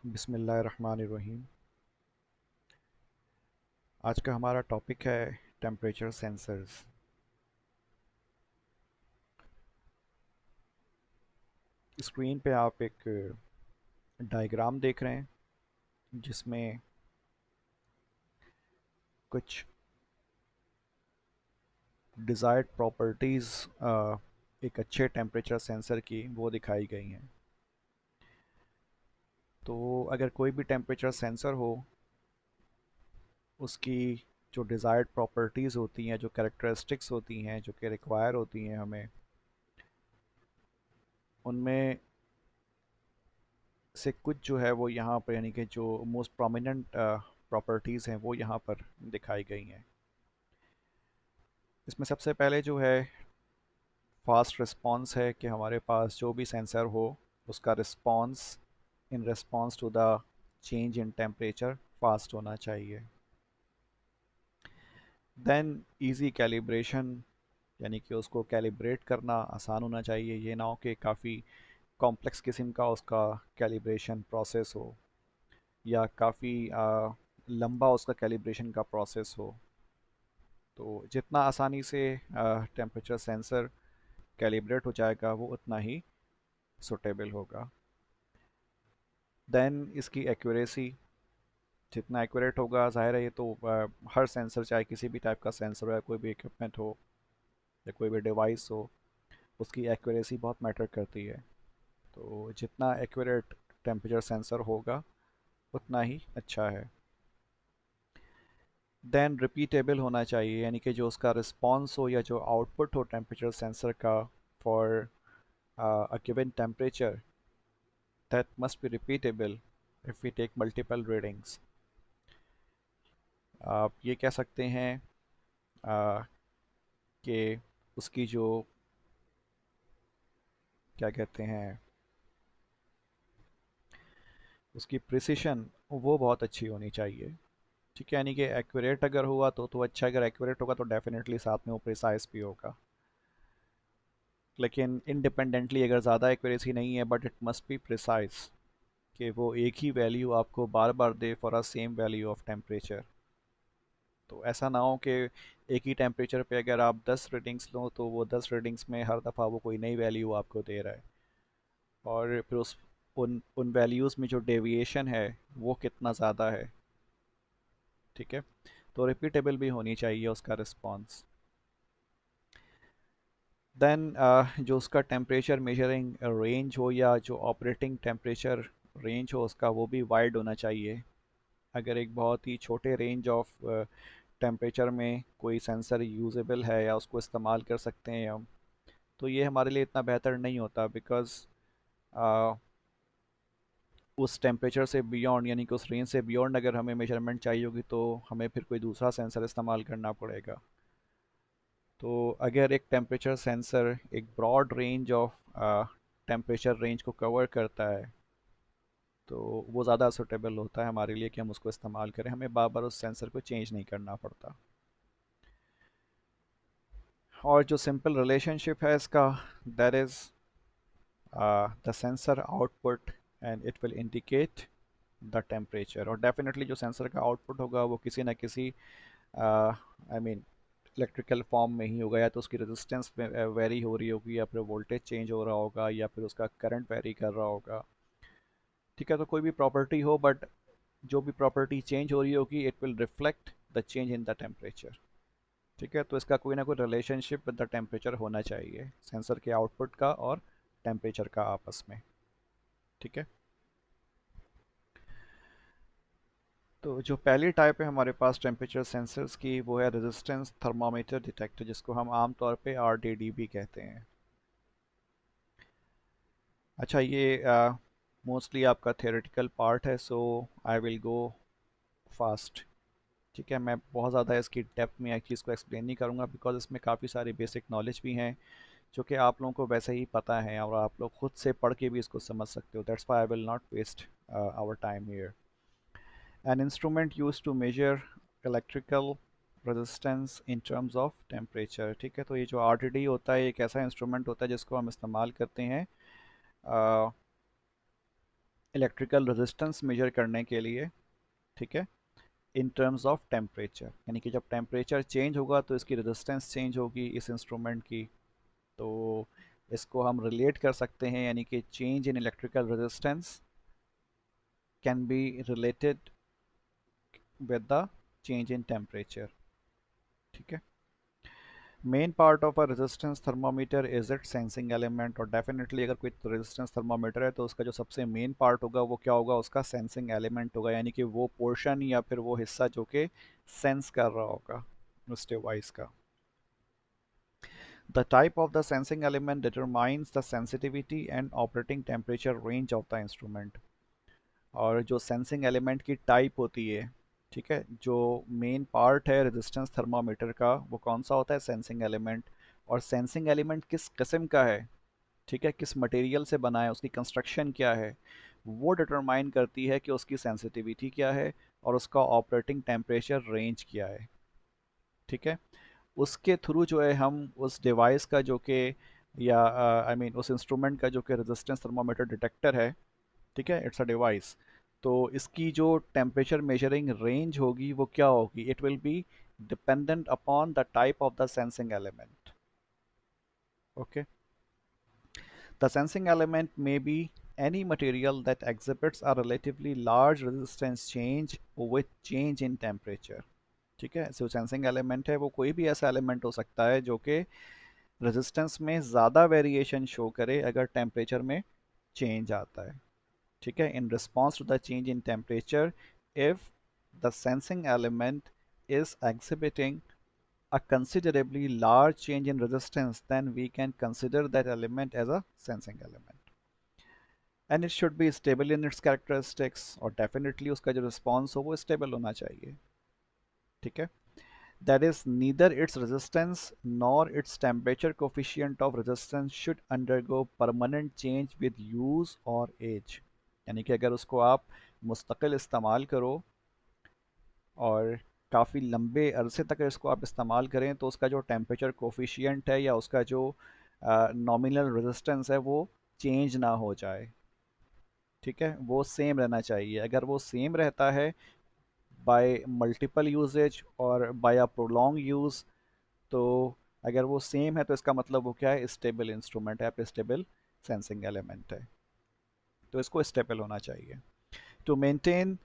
बिस्मिल्लाहिर्रहमानिर्रहीम। आज का हमारा टॉपिक है टेम्परेचर सेंसर्स। स्क्रीन पे आप एक डायग्राम देख रहे हैं जिसमें कुछ डिज़ायर्ड प्रॉपर्टीज़ एक अच्छे टेम्परेचर सेंसर की वो दिखाई गई हैं। तो अगर कोई भी टेम्परेचर सेंसर हो, उसकी जो डिज़ायर्ड प्रॉपर्टीज़ होती हैं, जो कैरेक्टरिस्टिक्स होती हैं, जो कि रिक्वायर होती हैं हमें, उनमें से कुछ जो है वो यहाँ पर, यानी कि जो मोस्ट प्रोमिनेंट प्रॉपर्टीज़ हैं वो यहाँ पर दिखाई गई हैं। इसमें सबसे पहले जो है फास्ट रिस्पांस है कि हमारे पास जो भी सेंसर हो उसका response in response to the change in temperature fast होना चाहिए। देन इजी कैलिब्रेशन, यानी कि उसको कैलिब्रेट करना आसान होना चाहिए। ये ना हो कि काफ़ी कॉम्प्लेक्स किस्म का उसका कैलिब्रेशन प्रोसेस हो या काफ़ी लंबा उसका कैलिब्रेशन का प्रोसेस हो। तो जितना आसानी से टेम्परेचर सेंसर कैलिब्रेट हो जाएगा वो उतना ही सुटेबल होगा। देन इसकी एक्यूरेसी, जितना एक्यूरेट होगा, ज़ाहिर है ये तो हर सेंसर, चाहे किसी भी टाइप का सेंसर हो या कोई भी इक्विपमेंट हो या कोई भी डिवाइस हो, उसकी एक्यूरेसी बहुत मैटर करती है। तो जितना एक्यूरेट टेम्परेचर सेंसर होगा उतना ही अच्छा है। देन रिपीटेबल होना चाहिए, यानी कि जो उसका रिस्पॉन्स हो या जो आउटपुट हो टेम्परेचर सेंसर का for a given temperature, that must be repeatable if we take multiple readings। आप ये कह सकते हैं कि उसकी जो क्या कहते हैं, उसकी प्रिसिशन वो बहुत अच्छी होनी चाहिए। ठीक है, यानी कि एक्यूरेट अगर हुआ तो अच्छा, अगर एक्यूरेट होगा तो डेफिनेटली साथ में वो प्रिसाइज भी होगा। लेकिन इंडिपेंडेंटली अगर ज़्यादा एक्यूरेसी नहीं है but it must be precise, कि वो एक ही वैल्यू आपको बार बार दे for a same value of temperature. तो ऐसा ना हो कि एक ही टेम्परेचर पे अगर आप 10 रीडिंग्स लो तो वो 10 रीडिंग्स में हर दफ़ा वो कोई नई वैल्यू आपको दे रहा है, और फिर उस उन वैल्यूज़ में जो डेविएशन है वो कितना ज़्यादा है। ठीक है, तो रिपीटेबल भी होनी चाहिए उसका रिस्पॉन्स। देन जो उसका टेम्परेचर मेजरिंग रेंज हो या जो ऑपरेटिंग टेम्परेचर रेंज हो उसका, वो भी वाइड होना चाहिए। अगर एक बहुत ही छोटे रेंज ऑफ टेम्परेचर में कोई सेंसर यूजेबल है या उसको इस्तेमाल कर सकते हैं हम, तो ये हमारे लिए इतना बेहतर नहीं होता, बिकॉज़ उस टेम्परेचर से बियॉन्ड, यानी कि उस रेंज से बियॉन्ड अगर हमें मेजरमेंट चाहिए होगी तो हमें फिर कोई दूसरा सेंसर इस्तेमाल करना पड़ेगा। तो अगर एक टेम्परेचर सेंसर एक broad range of temperature range को कवर करता है तो वो ज़्यादा सूटेबल होता है हमारे लिए कि हम उसको इस्तेमाल करें, हमें बार बार उस सेंसर को चेंज नहीं करना पड़ता। और जो सिंपल रिलेशनशिप है इसका, that is the sensor output and it will indicate the temperature. और डेफिनेटली जो सेंसर का आउटपुट होगा वो किसी ना किसी आई मीन इलेक्ट्रिकल फॉर्म में ही होगा, या तो उसकी रेजिस्टेंस में वेरी हो रही होगी, या फिर वोल्टेज चेंज हो रहा होगा, या फिर उसका करंट वेरी कर रहा होगा। ठीक है, तो कोई भी प्रॉपर्टी हो, बट जो भी प्रॉपर्टी चेंज हो रही होगी it will reflect the change in the temperature. ठीक है, तो इसका कोई ना कोई रिलेशनशिप विद द टेम्परेचर होना चाहिए, सेंसर के आउटपुट का और टेम्परेचर का आपस में। ठीक है, तो जो पहली टाइप है हमारे पास टेम्परेचर सेंसर्स की, वो है रेजिस्टेंस थर्मामीटर डिटेक्टर, जिसको हम आमतौर पे आरटीडी भी कहते हैं। अच्छा, ये मोस्टली आपका थियोरेटिकल पार्ट है, सो आई विल गो फास्ट। ठीक है, मैं बहुत ज़्यादा इसकी डेप्थ में एक चीज़ को एक्सप्लेन नहीं करूँगा, बिकॉज इसमें काफ़ी सारी बेसिक नॉलेज भी हैं जो कि आप लोगों को वैसे ही पता है और आप लोग खुद से पढ़ के भी इसको समझ सकते हो। That's why I will not waste our time here. An instrument use to measure electrical resistance in terms of temperature. ठीक है, तो ये जो आरटीडी होता है एक ऐसा इंस्ट्रूमेंट होता है जिसको हम इस्तेमाल करते हैं इलेक्ट्रिकल रेजिस्टेंस मेजर करने के लिए, ठीक है, इन टर्म्स ऑफ टेम्परेचर, यानी कि जब टेम्परेचर चेंज होगा तो इसकी रेजिस्टेंस चेंज होगी इस इंस्ट्रूमेंट की। तो इसको हम रिलेट कर सकते हैं, यानी कि change in electrical resistance can be related with the change in temperature, ठीक है। Main part of a resistance thermometer is it sensing element, और डेफिनेटली अगर कोई रेजिस्टेंस थर्मामीटर है तो उसका जो सबसे मेन पार्ट होगा वो क्या होगा, उसका सेंसिंग एलिमेंट होगा, यानी कि वो पोर्शन या फिर वो हिस्सा जो कि सेंस कर रहा होगा उस डिवाइस का। The type of the sensing element determines the sensitivity and operating temperature range of the instrument। और जो सेंसिंग एलिमेंट की टाइप होती है, ठीक है, जो मेन पार्ट है रेजिस्टेंस थर्मामीटर का वो कौन सा होता है, सेंसिंग एलिमेंट। और सेंसिंग एलिमेंट किस किस्म का है, ठीक है, किस मटेरियल से बना है, उसकी कंस्ट्रक्शन क्या है, वो डिटरमाइन करती है कि उसकी सेंसिटिविटी क्या है और उसका ऑपरेटिंग टेम्परेचर रेंज क्या है, ठीक है। उसके थ्रू जो है हम उस डिवाइस का जो कि, या आई मीन उस इंस्ट्रूमेंट का जो कि रेजिस्टेंस थर्मामीटर डिटेक्टर है, ठीक है, इट्स अ डिवाइस, तो इसकी जो टेम्परेचर मेजरिंग रेंज होगी वो क्या होगी, it will be dependent upon the type of the sensing element. Okay, the sensing element may be any material that exhibits a relatively large resistance change with change in temperature। ठीक है, जो sensing element है वो कोई भी ऐसा element हो सकता है जो कि रेजिस्टेंस में ज़्यादा वेरिएशन शो करे अगर टेम्परेचर में चेंज आता है, ठीक है, in response to the change in temperature, if the sensing element is exhibiting a considerably large change in resistance, then we can consider that element as a sensing element। And it should be stable in its characteristics, और definitely उसका जो response हो वो stable होना चाहिए, ठीक है। That is, neither its resistance nor its temperature coefficient of resistance should undergo permanent change with use or age। यानी कि अगर उसको आप मुस्तकिल इस्तेमाल करो और काफ़ी लंबे अरसे तक इसको आप इस्तेमाल करें तो उसका जो टेम्परेचर कोफिशिएंट है या उसका जो नॉमिनल रेजिस्टेंस है वो चेंज ना हो जाए, ठीक है, वो सेम रहना चाहिए। अगर वो सेम रहता है बाय मल्टीपल यूजेज और बाय अ प्रोलॉन्ग यूज़, तो अगर वो सेम है तो इसका मतलब वो क्या है, स्टेबल इंस्ट्रूमेंट है, स्टेबल सेंसिंग एलिमेंट है, तो इसको स्टेबल होना चाहिए। To maintain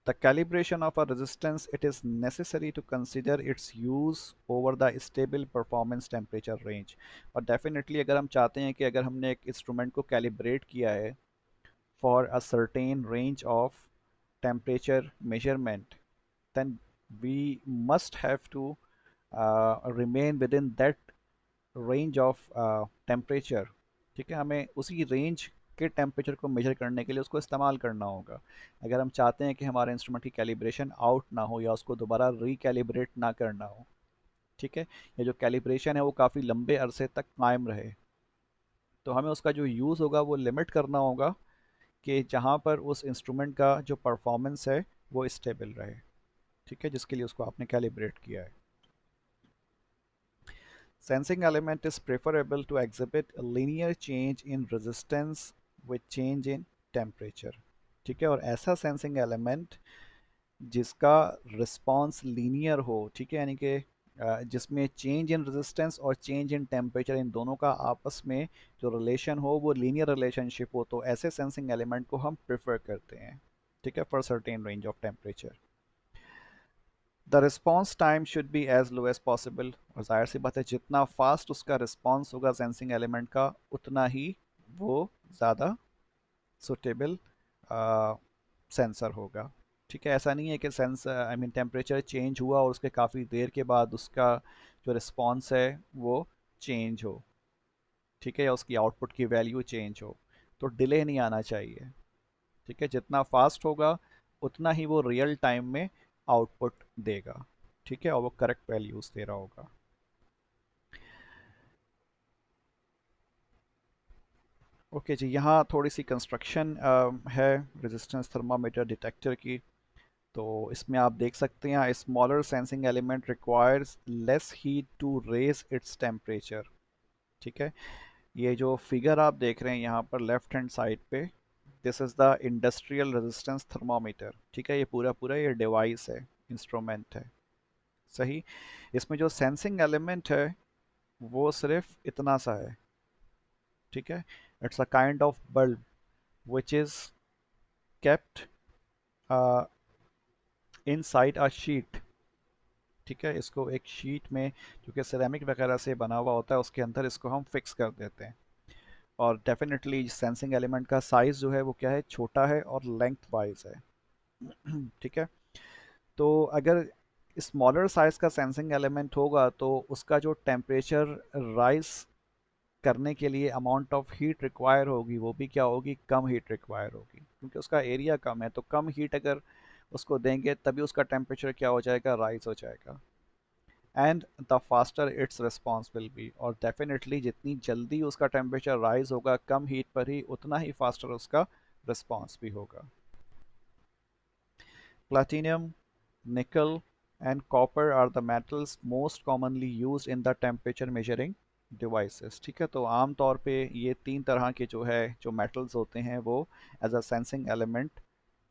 the calibration of a resistance it is necessary to consider its use over the stable performance temperature range. और डेफिनेटली अगर हम चाहते हैं कि अगर हमने एक इंस्ट्रूमेंट को कैलिब्रेट किया है for a certain range of temperature measurement, then we must have to remain within that range of temperature, ठीक है, हमें उसी रेंज के टेम्परेचर को मेजर करने के लिए उसको इस्तेमाल करना होगा। अगर हम चाहते हैं कि हमारे इंस्ट्रूमेंट की कैलिब्रेशन आउट ना हो या उसको दोबारा रिकैलिब्रेट ना करना हो, ठीक है, या जो कैलिब्रेशन है वो काफ़ी लंबे अरसे तक कायम रहे, तो हमें उसका जो यूज़ होगा वो लिमिट करना होगा कि जहाँ पर उस इंस्ट्रूमेंट का जो परफॉर्मेंस है वो स्टेबल रहे, ठीक है, जिसके लिए उसको आपने कैलिब्रेट किया है। Sensing element is preferable to exhibit a linear change in resistance with change in temperature, ठीक है, और ऐसा सेंसिंग एलिमेंट जिसका रिस्पॉन्स लीनियर हो, ठीक है, यानी कि जिसमें चेंज इन रेजिस्टेंस और चेंज इन टेम्परेचर इन दोनों का आपस में जो रिलेशन हो वो लीनियर रिलेशनशिप हो, तो ऐसे सेंसिंग एलिमेंट को हम प्रेफर करते हैं, ठीक है, for certain range of temperature. The response time should be as low as possible, और जाहिर सी बात है जितना फास्ट उसका रिस्पॉन्स होगा सेंसिंग एलिमेंट का उतना ही वो ज़्यादा सुटेबल सेंसर होगा, ठीक है। ऐसा नहीं है कि sense I mean temperature change हुआ और उसके काफ़ी देर के बाद उसका जो रिस्पॉन्स है वो चेंज हो, ठीक है, या उसकी आउटपुट की वैल्यू चेंज हो, तो डिले नहीं आना चाहिए, ठीक है, जितना फास्ट होगा उतना ही वो रियल टाइम में आउटपुट देगा, ठीक है, और वो करेक्ट वैल्यूज दे रहा होगा। ओके जी, यहाँ थोड़ी सी कंस्ट्रक्शन है रेजिस्टेंस थर्मामीटर डिटेक्टर की, तो इसमें आप देख सकते हैं smaller sensing element requires less heat to raise its temperature, ठीक है। ये जो फिगर आप देख रहे हैं यहाँ पर लेफ्ट हैंड साइड पे, this is the industrial resistance thermometer. ठीक है, ये पूरा पूरा ये डिवाइस है, इंस्ट्रूमेंट है। सही। इसमें जो सेंसिंग एलिमेंट है वो सिर्फ इतना सा है। ठीक है, it's a kind of bulb which is kept inside a sheet. ठीक है, इसको एक शीट में, क्योंकि सिरेमिक वगैरह से बना हुआ होता है, उसके अंदर इसको हम फिक्स कर देते हैं। और डेफिनेटली सेंसिंग एलिमेंट का साइज जो है वो क्या है, छोटा है और लेंथ वाइज है। ठीक है, तो अगर स्मॉलर साइज का सेंसिंग एलिमेंट होगा तो उसका जो टेम्परेचर राइज करने के लिए अमाउंट ऑफ हीट रिक्वायर होगी वो भी क्या होगी, कम हीट रिक्वायर होगी, क्योंकि उसका एरिया कम है। तो कम हीट अगर उसको देंगे तभी उसका टेम्परेचर क्या हो जाएगा, राइज हो जाएगा। And the faster it's response will be, और डेफिनेटली जितनी जल्दी उसका टेम्परेचर राइज होगा कम हीट पर ही, उतना ही फास्टर उसका रिस्पॉन्स भी होगा। Platinum, nickel, and copper are the metals most commonly used in the temperature measuring devices। ठीक है, तो आम तौर पे ये तीन तरह के जो है जो मेटल्स होते हैं वो एज अ सेंसिंग एलिमेंट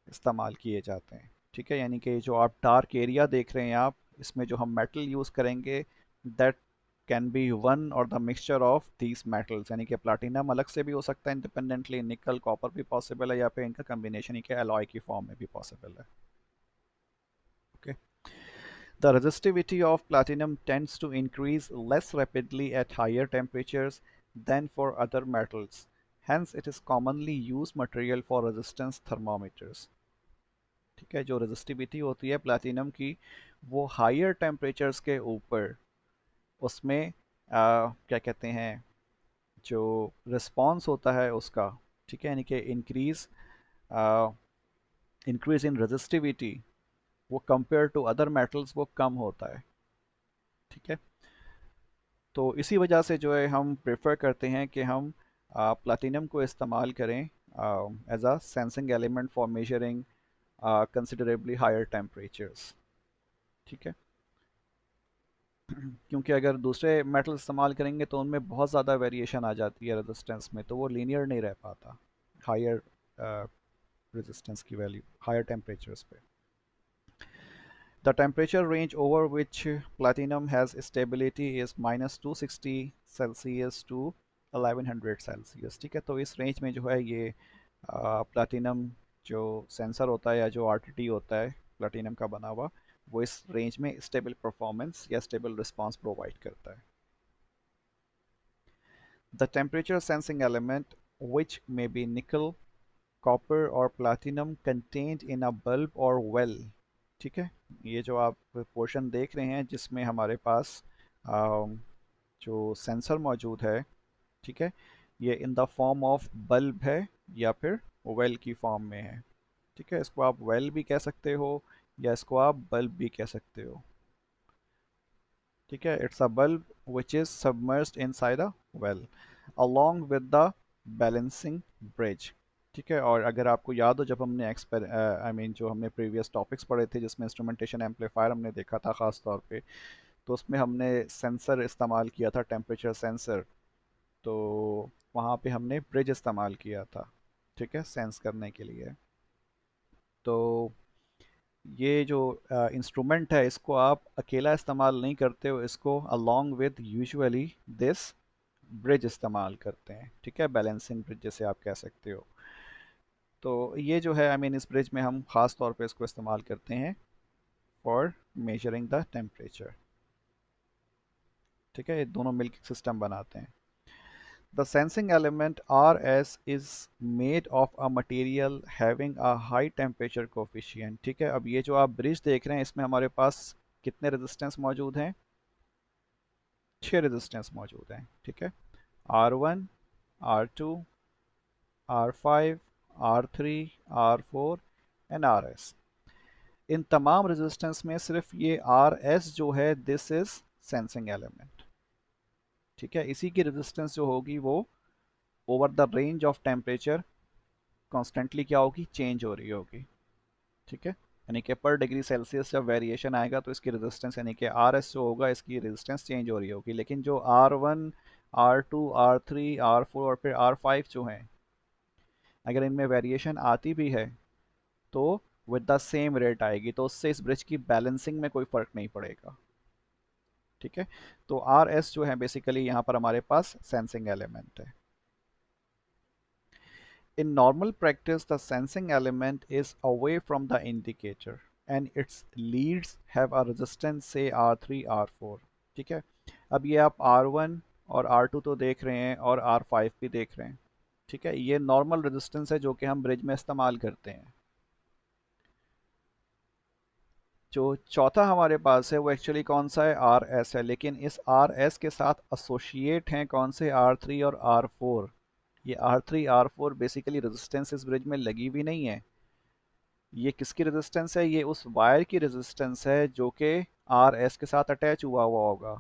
इस्तेमाल किए जाते हैं। ठीक है, यानी कि जो आप डार्क एरिया देख रहे हैं आप, इसमें जो हम मेटल यूज़ करेंगे दैट कैन बी वन और the mixture of these metals, यानी कि प्लाटिनम अलग से भी हो सकता है इंडिपेंडेंटली, निकल कॉपर भी पॉसिबल है, या फिर इनका कम्बिनेशन ही के अलॉय की फॉर्म में भी पॉसिबल है। Okay. The resistivity of platinum tends to increase less rapidly at higher temperatures than for other metals. Hence, it is commonly used material for resistance thermometers। ठीक है, जो रेजिस्टिविटी होती है प्लैटिनम की वो हायर टेम्परेचर्स के ऊपर उसमें क्या कहते हैं, जो रिस्पॉन्स होता है उसका, ठीक है, यानी कि इंक्रीज इन रेजिस्टिविटी वो कंपेयर टू अदर मेटल्स वो कम होता है। ठीक है, तो इसी वजह से जो है हम प्रेफर करते हैं कि हम प्लैटिनम को इस्तेमाल करें as a sensing element for measuring considerably higher temperatures. ठीक है, क्योंकि अगर दूसरे मेटल इस्तेमाल करेंगे तो उनमें बहुत ज़्यादा वेरिएशन आ जाती है रेजिस्टेंस में, तो वो लीनियर नहीं रह पाता हायर रेजिस्टेंस की वैल्यू हायर टेम्परेचर्स पे। The temperature range over which platinum has stability is -260 Celsius to 1100 Celsius। ठीक है, तो इस रेंज में जो है ये प्लैटिनम जो सेंसर होता है या जो आरटीटी होता है प्लैटिनम का बना हुआ, वो इस रेंज में स्टेबल परफॉर्मेंस या स्टेबल रिस्पांस प्रोवाइड करता है। The temperature sensing element, which may be nickel, copper or platinum contained in a bulb or well। ठीक है, ये जो आप पोर्शन देख रहे हैं जिसमें हमारे पास जो सेंसर मौजूद है, ठीक है, ये इन द फॉर्म ऑफ बल्ब है या फिर वेल की फॉर्म में है। ठीक है, इसको आप वेल भी कह सकते हो या इसको आप बल्ब भी कह सकते हो। ठीक है, it's a bulb which is submerged inside a well along with the balancing bridge. ठीक है, और अगर आपको याद हो जब हमने जो हमने प्रीवियस टॉपिक्स पढ़े थे जिसमें इंस्ट्रूमेंटेशन एम्पलीफायर हमने देखा था ख़ास तौर पे, तो उसमें हमने सेंसर इस्तेमाल किया था, टेम्परेचर सेंसर। तो वहाँ पे हमने ब्रिज इस्तेमाल किया था, ठीक है, सेंस करने के लिए। तो ये जो इंस्ट्रूमेंट है इसको आप अकेला इस्तेमाल नहीं करते हो, इसको along with usually this bridge इस्तेमाल करते हैं। ठीक है, बैलेंसिंग ब्रिज जैसे आप कह सकते हो। तो ये जो है इस ब्रिज में हम ख़ास तौर पे इसको इस्तेमाल करते हैं फॉर मेजरिंग द टेम्परेचर। ठीक है, ये दोनों मिलकर सिस्टम बनाते हैं। The sensing element Rs is made of a material having a high temperature coefficient। ठीक है, अब ये जो आप ब्रिज देख रहे हैं इसमें हमारे पास कितने रेजिस्टेंस मौजूद हैं, 6 रेजिस्टेंस मौजूद हैं। ठीक है, R1, R2, R5, R3, R4 and Rs। इन तमाम रेजिस्टेंस में सिर्फ ये Rs जो है दिस इज सेंसिंग एलिमेंट। ठीक है, इसी की रेजिस्टेंस जो होगी वो over the range of temperature constantly क्या होगी, चेंज हो रही होगी। ठीक है, यानी कि पर डिग्री सेल्सियस जब वेरिएशन आएगा तो इसकी रेजिस्टेंस यानी कि आर एस जो होगा इसकी रेजिस्टेंस चेंज हो रही होगी, लेकिन जो R1, R2, R3, R4 और फिर R5 जो हैं अगर इनमें वेरिएशन आती भी है तो विद द सेम रेट आएगी, तो उससे इस ब्रिज की बैलेंसिंग में कोई फर्क नहीं पड़ेगा। ठीक है, तो आर एस जो है बेसिकली यहाँ पर हमारे पास सेंसिंग एलिमेंट है। In normal practice, the sensing element is away from the indicator and its leads have a resistance say R3, R4। ठीक है, अब ये आप R1 और R2 तो देख रहे हैं और R5 भी देख रहे हैं। ठीक है, ये नॉर्मल रेजिस्टेंस है जो कि हम ब्रिज में इस्तेमाल करते हैं। जो चौथा हमारे पास है वो एक्चुअली कौन सा है, आर एस है, लेकिन इस आर एस के साथ एसोसिएट हैं कौन से, आर थ्री और आर फोर। ये R three R four basically resistance इस ब्रिज में लगी भी नहीं है। ये किसकी रेजिस्टेंस है, ये उस वायर की रेजिस्टेंस है जो कि आर एस के साथ अटैच हुआ हुआ होगा।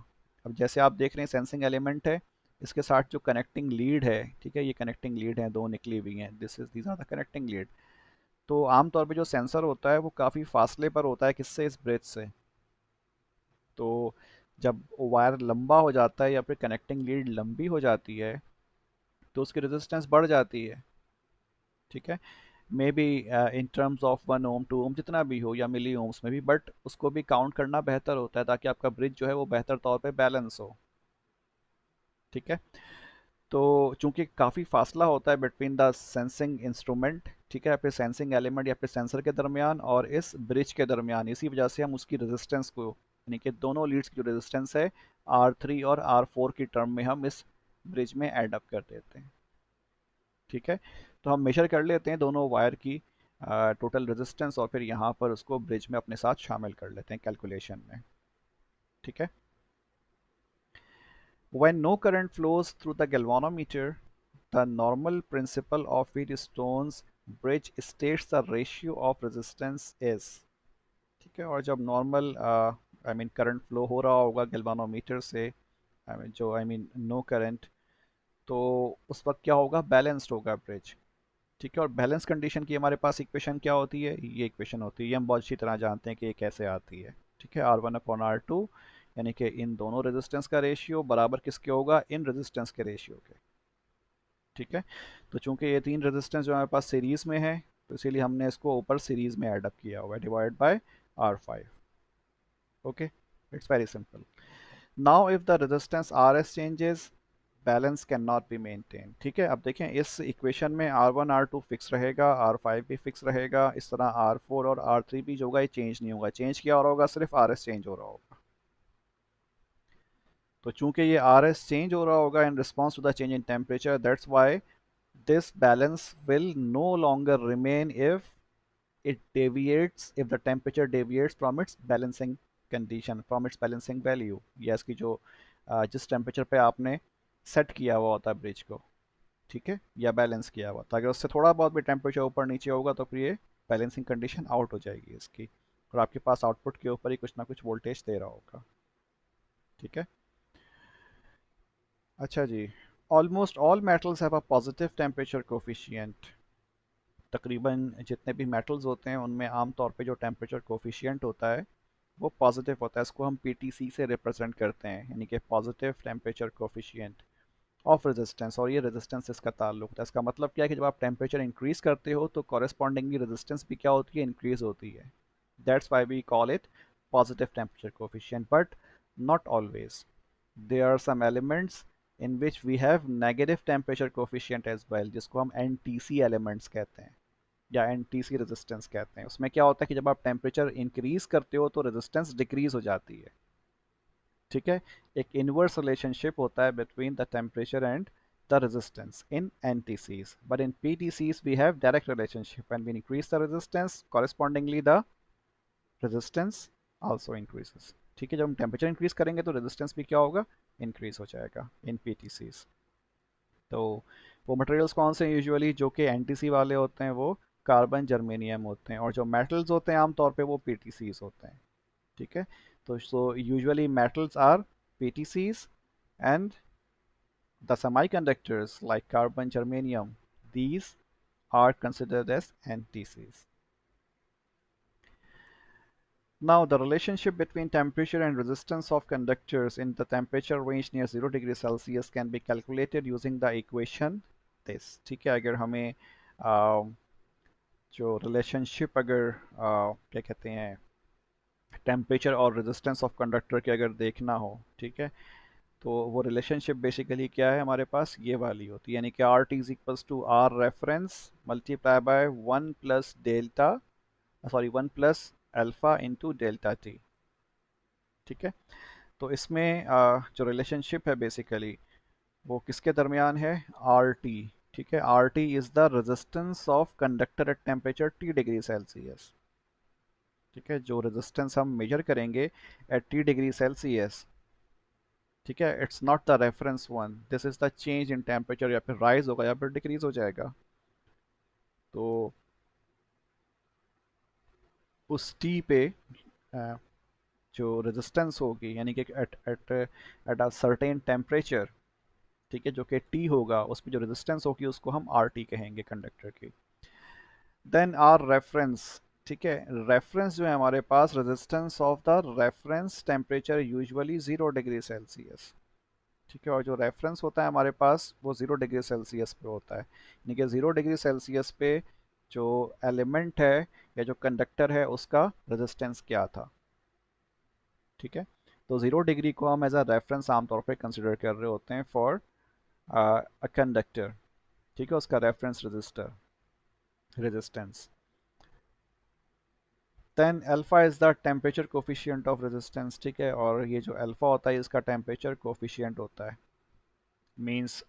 अब जैसे आप देख रहे हैं सेंसिंग एलिमेंट है, इसके साथ जो कनेक्टिंग लीड है, ठीक है, ये कनेक्टिंग लीड है, दो निकली हुई हैं, these are the connecting lead. तो आमतौर पे जो सेंसर होता है वो काफ़ी फासले पर होता है किससे, इस ब्रिज से। तो जब वायर लंबा हो जाता है या फिर कनेक्टिंग लीड लंबी हो जाती है तो उसकी रेजिस्टेंस बढ़ जाती है। ठीक है, may be in terms of 1 ओम 2 ओम जितना भी हो या मिली ओम्स में भी, बट उसको भी काउंट करना बेहतर होता है ताकि आपका ब्रिज जो है वो बेहतर तौर पे बैलेंस हो। ठीक है, तो चूंकि काफ़ी फासला होता है बिटवीन द सेंसिंग इंस्ट्रूमेंट, ठीक है, या फिर सेंसिंग एलिमेंट या फिर सेंसर के दरमियान और इस ब्रिज के दरमियान, इसी वजह से हम उसकी रेजिस्टेंस को, यानी कि दोनों लीड्स की जो रेजिस्टेंस है आर थ्री और आर फोर की टर्म में हम इस ब्रिज में ऐड अप कर देते हैं। ठीक है, तो हम मेजर कर लेते हैं दोनों वायर की टोटल रेजिस्टेंस और फिर यहाँ पर उसको ब्रिज में अपने साथ शामिल कर लेते हैं कैलकुलेशन में। ठीक है, when no current flows through the galvanometer, the normal principle of Wheatstone's bridge states the ratio of resistance is। ठीक है, और जब normal I mean current flow हो रहा होगा गैल्वानोमीटर से, आई मीन जो आई मीन नो करंट, तो उस वक्त क्या होगा, बैलेंस्ड होगा ब्रिज। ठीक है, और बैलेंस कंडीशन की हमारे पास इक्वेशन क्या होती है, ये इक्वेशन होती है, ये हम बहुत अच्छी तरह जानते हैं कि ये कैसे आती है। ठीक है, R one upon R two, यानी कि इन दोनों रेजिस्टेंस का रेशियो बराबर किसके होगा, इन रेजिस्टेंस के रेशियो के। ठीक है, तो चूंकि ये तीन रेजिस्टेंस जो हमारे पास सीरीज में है तो इसीलिए हमने इसको ऊपर सीरीज में ऐड अप किया हुआ है, divide by R five. Okay, it's very simple. Now if the resistance R S changes, balance can not be maintain. ठीक है, अब देखें इस इक्वेशन में R one R two fix रहेगा, आर फाइव भी फिक्स रहेगा, इस तरह आर फोर और आर थ्री भी जो होगा ये चेंज नहीं होगा। चेंज क्या हो रहा होगा, सिर्फ आर एस चेंज हो रहा होगा। तो चूंकि ये आर एस चेंज हो रहा होगा in response to the change in temperature, that's why this balance will no longer remain if the temperature deviates from its balancing condition, from its balancing value, या इसकी जो जिस टेम्परेचर पे आपने set किया हुआ होता है ब्रिज को, ठीक है, या बैलेंस किया हुआ था, अगर उससे थोड़ा बहुत भी टेम्परेचर ऊपर नीचे होगा तो फिर ये बैलेंसिंग कंडीशन आउट हो जाएगी इसकी, और आपके पास आउटपुट के ऊपर ही कुछ ना कुछ वोल्टेज दे रहा होगा। ठीक है, अच्छा जी, almost all metals have a positive temperature coefficient. तकरीबन जितने भी मेटल्स होते हैं उनमें आमतौर पे जो टेम्परेचर कोफिशिएंट होता है वो पॉजिटिव होता है, इसको हम पीटीसी से रिप्रेजेंट करते हैं, यानी कि positive temperature coefficient of resistance, और ये रेजिस्टेंस इसका ताल्लुक है। इसका मतलब क्या है कि जब आप टेम्परेचर इंक्रीज करते हो तो कॉरेस्पॉन्डिंगली रेजिस्टेंस भी क्या होती है, इंक्रीज होती है। That's why we call it positive temperature coefficient, but not always. There are some elements in which we have negative temperature coefficient as well, जिसको हम NTC elements कहते हैं या एनटीसी रेजिस्टेंस कहते हैं। उसमें क्या होता है कि जब आप टेम्परेचर इंक्रीज करते हो तो रेजिस्टेंस डिक्रीज हो जाती है। ठीक है, एक इनवर्स रिलेशनशिप होता है between the temperature and the resistance in NTCs, but in PTCs we have direct relationship. When we increase the resistance, correspondingly the resistance also increases। ठीक है, जब हम टेम्परेचर इंक्रीज करेंगे तो रेजिस्टेंस भी क्या होगा, इंक्रीज हो जाएगा इन PTCs। तो वो मटेरियल्स कौन से हैं यूजुअली जो कि एनटीसी वाले होते हैं, वो कार्बन जर्मेनियम होते हैं, और जो मेटल्स होते हैं आमतौर पे वो पीटीसीज होते हैं। ठीक है, तो so usually metals are PTCs and the semiconductors like carbon germanium, these are considered as NTCs। Now, the relationship between temperature and resistance of conductors in the temperature range near 0 degree Celsius can be calculated using the equation this। ठीक है, अगर हमें जो relationship अगर क्या कहते हैं temperature और रेजिस्टेंस ऑफ कंडक्टर के अगर देखना हो, ठीक है, तो वो रिलेशनशिप बेसिकली क्या है हमारे पास, ये वाली होती है, यानी कि R T is equals to R reference multiply by one plus delta, sorry one plus alpha into delta T. ठीक है, तो इसमें जो रिलेशनशिप है बेसिकली वो किसके दरमियान है, आर टी। ठीक है, R T is the resistance of conductor at temperature T degree Celsius. ठीक है, जो रेजिस्टेंस हम मेजर करेंगे एट टी डिग्री सेल्सियस, ठीक है, it's not the reference one, this is the change in temperature, या फिर राइज होगा या फिर डिक्रीज हो जाएगा। तो उस टी पे अ, जो रेजिस्टेंस होगी, यानी कि at at at a certain temperature, ठीक है, जो कि टी होगा, उस पर जो रेजिस्टेंस होगी उसको हम आर टी कहेंगे कंडक्टर की। देन आर रेफरेंस, ठीक है, रेफरेंस जो है हमारे पास, resistance of the reference temperature usually 0 degree Celsius. ठीक है, और जो रेफरेंस होता है हमारे पास वो 0 डिग्री सेल्सियस पे होता है, यानी कि 0 डिग्री सेल्सियस पे जो एलिमेंट है या जो कंडक्टर है उसका रेजिस्टेंस क्या था। ठीक है, तो 0 डिग्री को हम एज अ रेफरेंस आमतौर पे कंसिडर कर रहे होते हैं फॉर अ कंडक्टर। ठीक है, उसका reference register resistance. Then alpha is the temperature coefficient of resistance. ठीक है, और ये जो अल्फा होता है इसका टेम्परेचर कोफिशिएंट होता है, मींस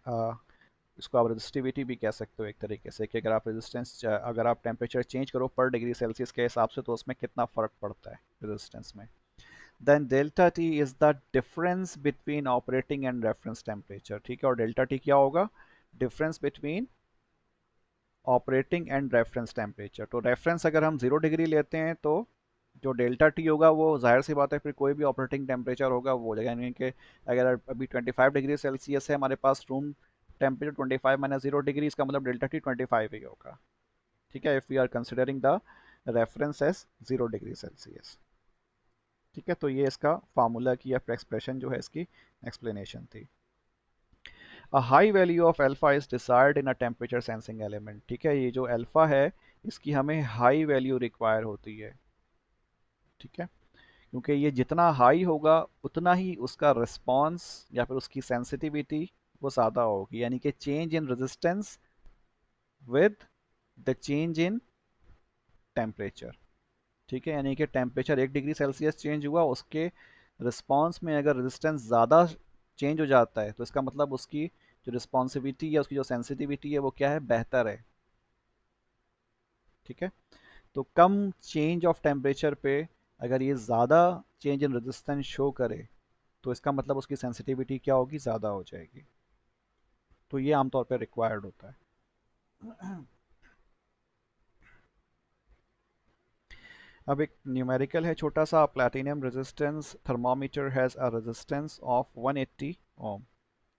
इसको आप रजिस्टिविटी भी कह सकते हो एक तरीके से, कि अगर आप रेजिस्टेंस, अगर आप टेम्परेचर चेंज करो पर डिग्री सेल्सियस के हिसाब से तो उसमें कितना फ़र्क पड़ता है रेजिस्टेंस में। Then delta T is the difference between operating and reference temperature. ठीक है, और डेल्टा टी क्या होगा, difference between operating and reference temperature. तो रेफरेंस अगर हम 0 डिग्री लेते हैं तो जो डेल्टा टी होगा वो जाहिर सी बात है फिर कोई भी ऑपरेटिंग टेम्परेचर होगा वो हो जाएगा, यानी कि अगर अभी 25 डिग्री सेल्सियस है हमारे पास रूम टेम्परेचर, 25 - 0 डिग्री, इसका मतलब डेल्टा टी 25 ही होगा। ठीक है, if we are considering the reference as 0 degree Celsius. ठीक है, तो ये इसका फार्मूला की या फिर एक्सप्रेशन जो है इसकी एक्सप्लेनेशन थी। A high value of alpha is desired in a temperature sensing element. ठीक है, ये जो अल्फा है इसकी हमें हाई वैल्यू रिक्वायर होती है। ठीक है, क्योंकि ये जितना हाई होगा उतना ही उसका रिस्पॉन्स या फिर उसकी सेंसिटिविटी वो ज़्यादा होगी, यानी कि change in resistance with the change in temperature. ठीक है, यानी कि टेम्परेचर 1 डिग्री सेल्सियस चेंज हुआ, उसके रिस्पॉन्स में अगर रेजिस्टेंस ज़्यादा चेंज हो जाता है तो इसका मतलब उसकी जो रिस्पॉन्सिविटी या उसकी जो सेंसिटिविटी है वो क्या है, बेहतर है। ठीक है, तो कम चेंज ऑफ टेम्परेचर पे अगर ये ज़्यादा चेंज इन रेजिस्टेंस शो करे तो इसका मतलब उसकी सेंसिटिविटी क्या होगी, ज़्यादा हो जाएगी। तो ये आमतौर पर रिक्वायर्ड होता है। अब एक न्यूमेरिकल है छोटा सा, platinum resistance thermometer has a resistance of 180 ओम।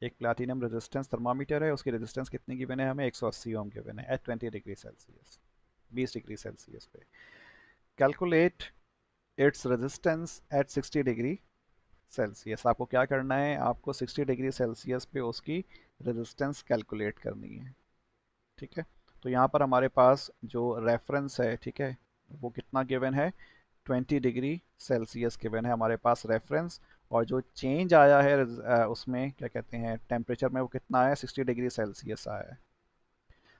एक प्लैटिनम रेजिस्टेंस थर्मामीटर है, उसकी रेजिस्टेंस कितनी गिवन है हमें, 180 ओम गिवन है at 20 degree Celsius, 20 degree Celsius पे। Calculate its resistance at 60 degree Celsius. आपको क्या करना है, आपको 60 डिग्री सेल्सियस पे उसकी रेजिस्टेंस कैलकुलेट करनी है। ठीक है, तो यहाँ पर हमारे पास जो रेफरेंस है, ठीक है, वो कितना गिवन है, 20 डिग्री सेल्सियस गिवन है हमारे पास रेफरेंस, और जो चेंज आया है उसमें क्या कहते हैं टेम्परेचर में वो कितना है, 60 डिग्री सेल्सियस आया है।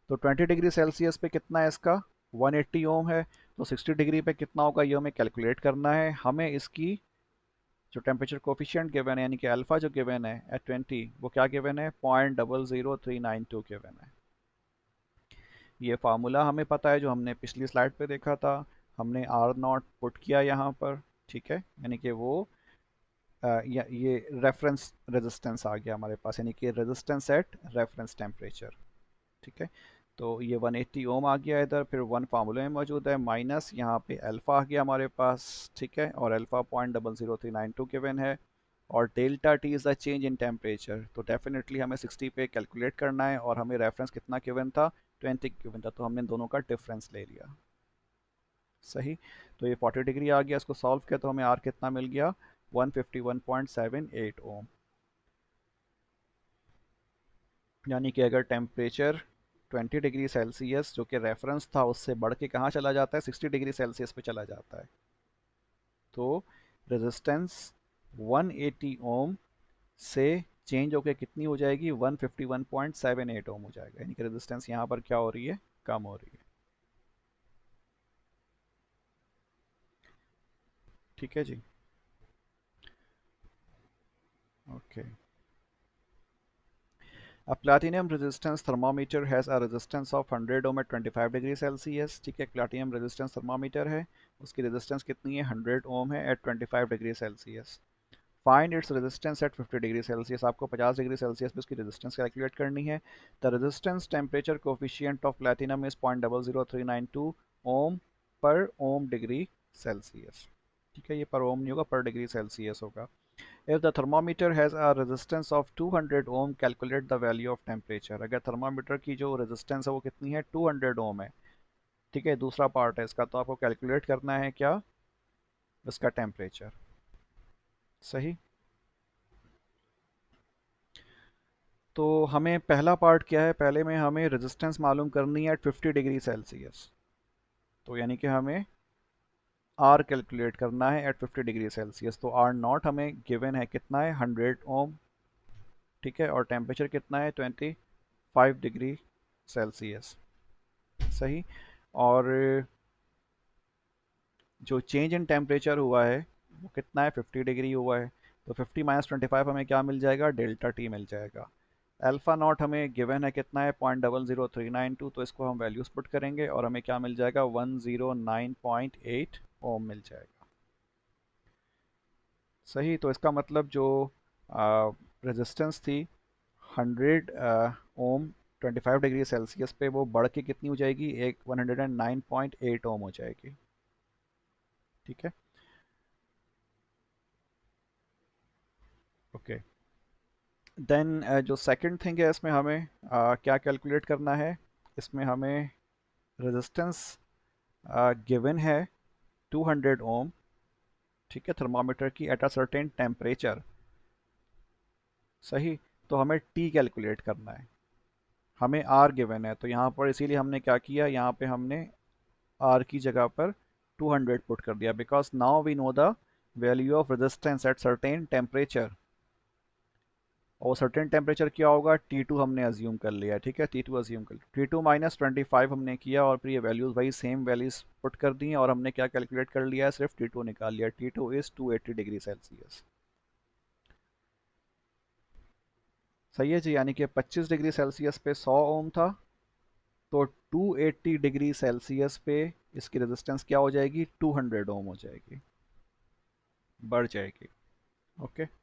तो 20 डिग्री सेल्सियस पे कितना है इसका, 180 ओम है, तो 60 डिग्री पे कितना होगा ये हमें कैलकुलेट करना है। हमें इसकी जो टेम्परेचर कोफिशिएंट गिवन है, यानी कि अल्फा जो गिवन है एट 20, वो क्या गिवन है, 0.00392 गिवन है। ये फार्मूला हमें पता है जो हमने पिछली स्लाइड पे देखा था, हमने आर नॉट पुट किया यहाँ पर। ठीक है, यानी कि वो ये रेफरेंस रेजिस्टेंस आ गया हमारे पास, यानी कि रेजिस्टेंस एट रेफरेंस टेम्परेचर। ठीक है, तो ये 180 ओम आ गया इधर, फिर वन फार्मूले में मौजूद है, माइनस यहाँ पे अल्फा आ गया हमारे पास। ठीक है, और अल्फा 0.00392 गिवन है, और delta T is the change in temperature, तो डेफिनेटली हमें 60 पे कैलकुलेट करना है, और हमें रेफरेंस कितना गिवन था, 20 गिवन था, तो हमने दोनों का डिफरेंस ले लिया। सही, तो ये 40 डिग्री आ गया, इसको सॉल्व किया तो हमें आर कितना मिल गया, 151.78 ओम। यानी कि अगर टेम्परेचर 20 डिग्री सेल्सियस जो कि रेफरेंस था उससे बढ़ के कहाँ चला जाता है, 60 डिग्री सेल्सियस पे चला जाता है। तो रेजिस्टेंस 180 ओम से चेंज होकर कितनी हो जाएगी, 151.78 ओम हो जाएगा, यानी कि रेजिस्टेंस यहाँ पर क्या हो रही है, कम हो रही है। ठीक है जी, okay. A platinum resistance thermometer has a resistance of 100 ohm at 25 degree Celsius. ठीक है, प्लाटिनम रेजिस्टेंस थर्मामीटर है, उसकी रेजिस्टेंस कितनी है, 100 ओम है at 25 degree Celsius. Find its resistance at 50 degree Celsius. आपको 50 डिग्री सेल्सियस पे उसकी रेजिस्टेंस कैलकुलेट करनी है। The resistance temperature coefficient of platinum is 0.00392 ओम पर ओम डिग्री सेल्सियस। ठीक है, ये पर ओम नहीं होगा, पर डिग्री सेल्सियस होगा। If the thermometer has a resistance of 200 ohm, calculate the value of temperature। अगर थर्मामीटर की जो रेजिस्टेंस है वो कितनी है, 200 ओम है। ठीक है, दूसरा पार्ट है इसका, तो आपको कैलकुलेट करना है क्या, इसका टेम्परेचर। सही। तो हमें पहला पार्ट क्या है, पहले में हमें रेजिस्टेंस मालूम करनी है एट 50 डिग्री सेल्सियस। तो यानी कि हमें आर कैलकुलेट करना है एट 50 डिग्री सेल्सियस। तो आर नॉट हमें गिवन है कितना है, 100 ओम। ठीक है, और टेम्परेचर कितना है, 25 डिग्री सेल्सियस। सही। और जो चेंज इन टेम्परेचर हुआ है वो कितना है, 50 डिग्री हुआ है। तो 50 माइनस 25 हमें क्या मिल जाएगा, डेल्टा टी मिल जाएगा। अल्फ़ा नॉट हमें गिवन है कितना है, 0.00392। तो इसको हम वैल्यूज पुट करेंगे और हमें क्या मिल जाएगा, 109.8 ओम मिल जाएगा। सही। तो इसका मतलब जो रेजिस्टेंस थी 100 ओम 25 डिग्री सेल्सियस पे, वो बढ़ के कितनी हो जाएगी, एक 109.8 ओम हो जाएगी। ठीक है, ओके। देन जो सेकंड थिंग है इसमें हमें क्या कैलकुलेट करना है, इसमें हमें रेजिस्टेंस गिवन है 200 ओम। ठीक है, थर्मामीटर की एट अ सर्टेन टेम्परेचर। सही। तो हमें टी कैलकुलेट करना है, हमें आर गिवन है, तो यहाँ पर इसीलिए हमने क्या किया, यहाँ पे हमने आर की जगह पर 200 पुट कर दिया, because now we know the value of resistance at certain temperature. और सर्टेन टेम्परेचर क्या होगा, T2 हमने अज्यूम कर लिया। ठीक है, T2 अज्यूम कर लिया, T2 माइनस 25 हमने किया, और फिर ये वैल्यूज वही सेम वैल्यूज पुट कर दी हैं, और हमने क्या कैलकुलेट कर लिया है, सिर्फ T2 निकाल लिया। T2 is 280 degree Celsius. सही है जी, यानी कि 25 डिग्री सेल्सियस पे 100 ओम था, तो 280 डिग्री सेल्सियस पे इसकी रेजिस्टेंस क्या हो जाएगी, 200 ओम हो जाएगी, बढ़ जाएगी। ओके।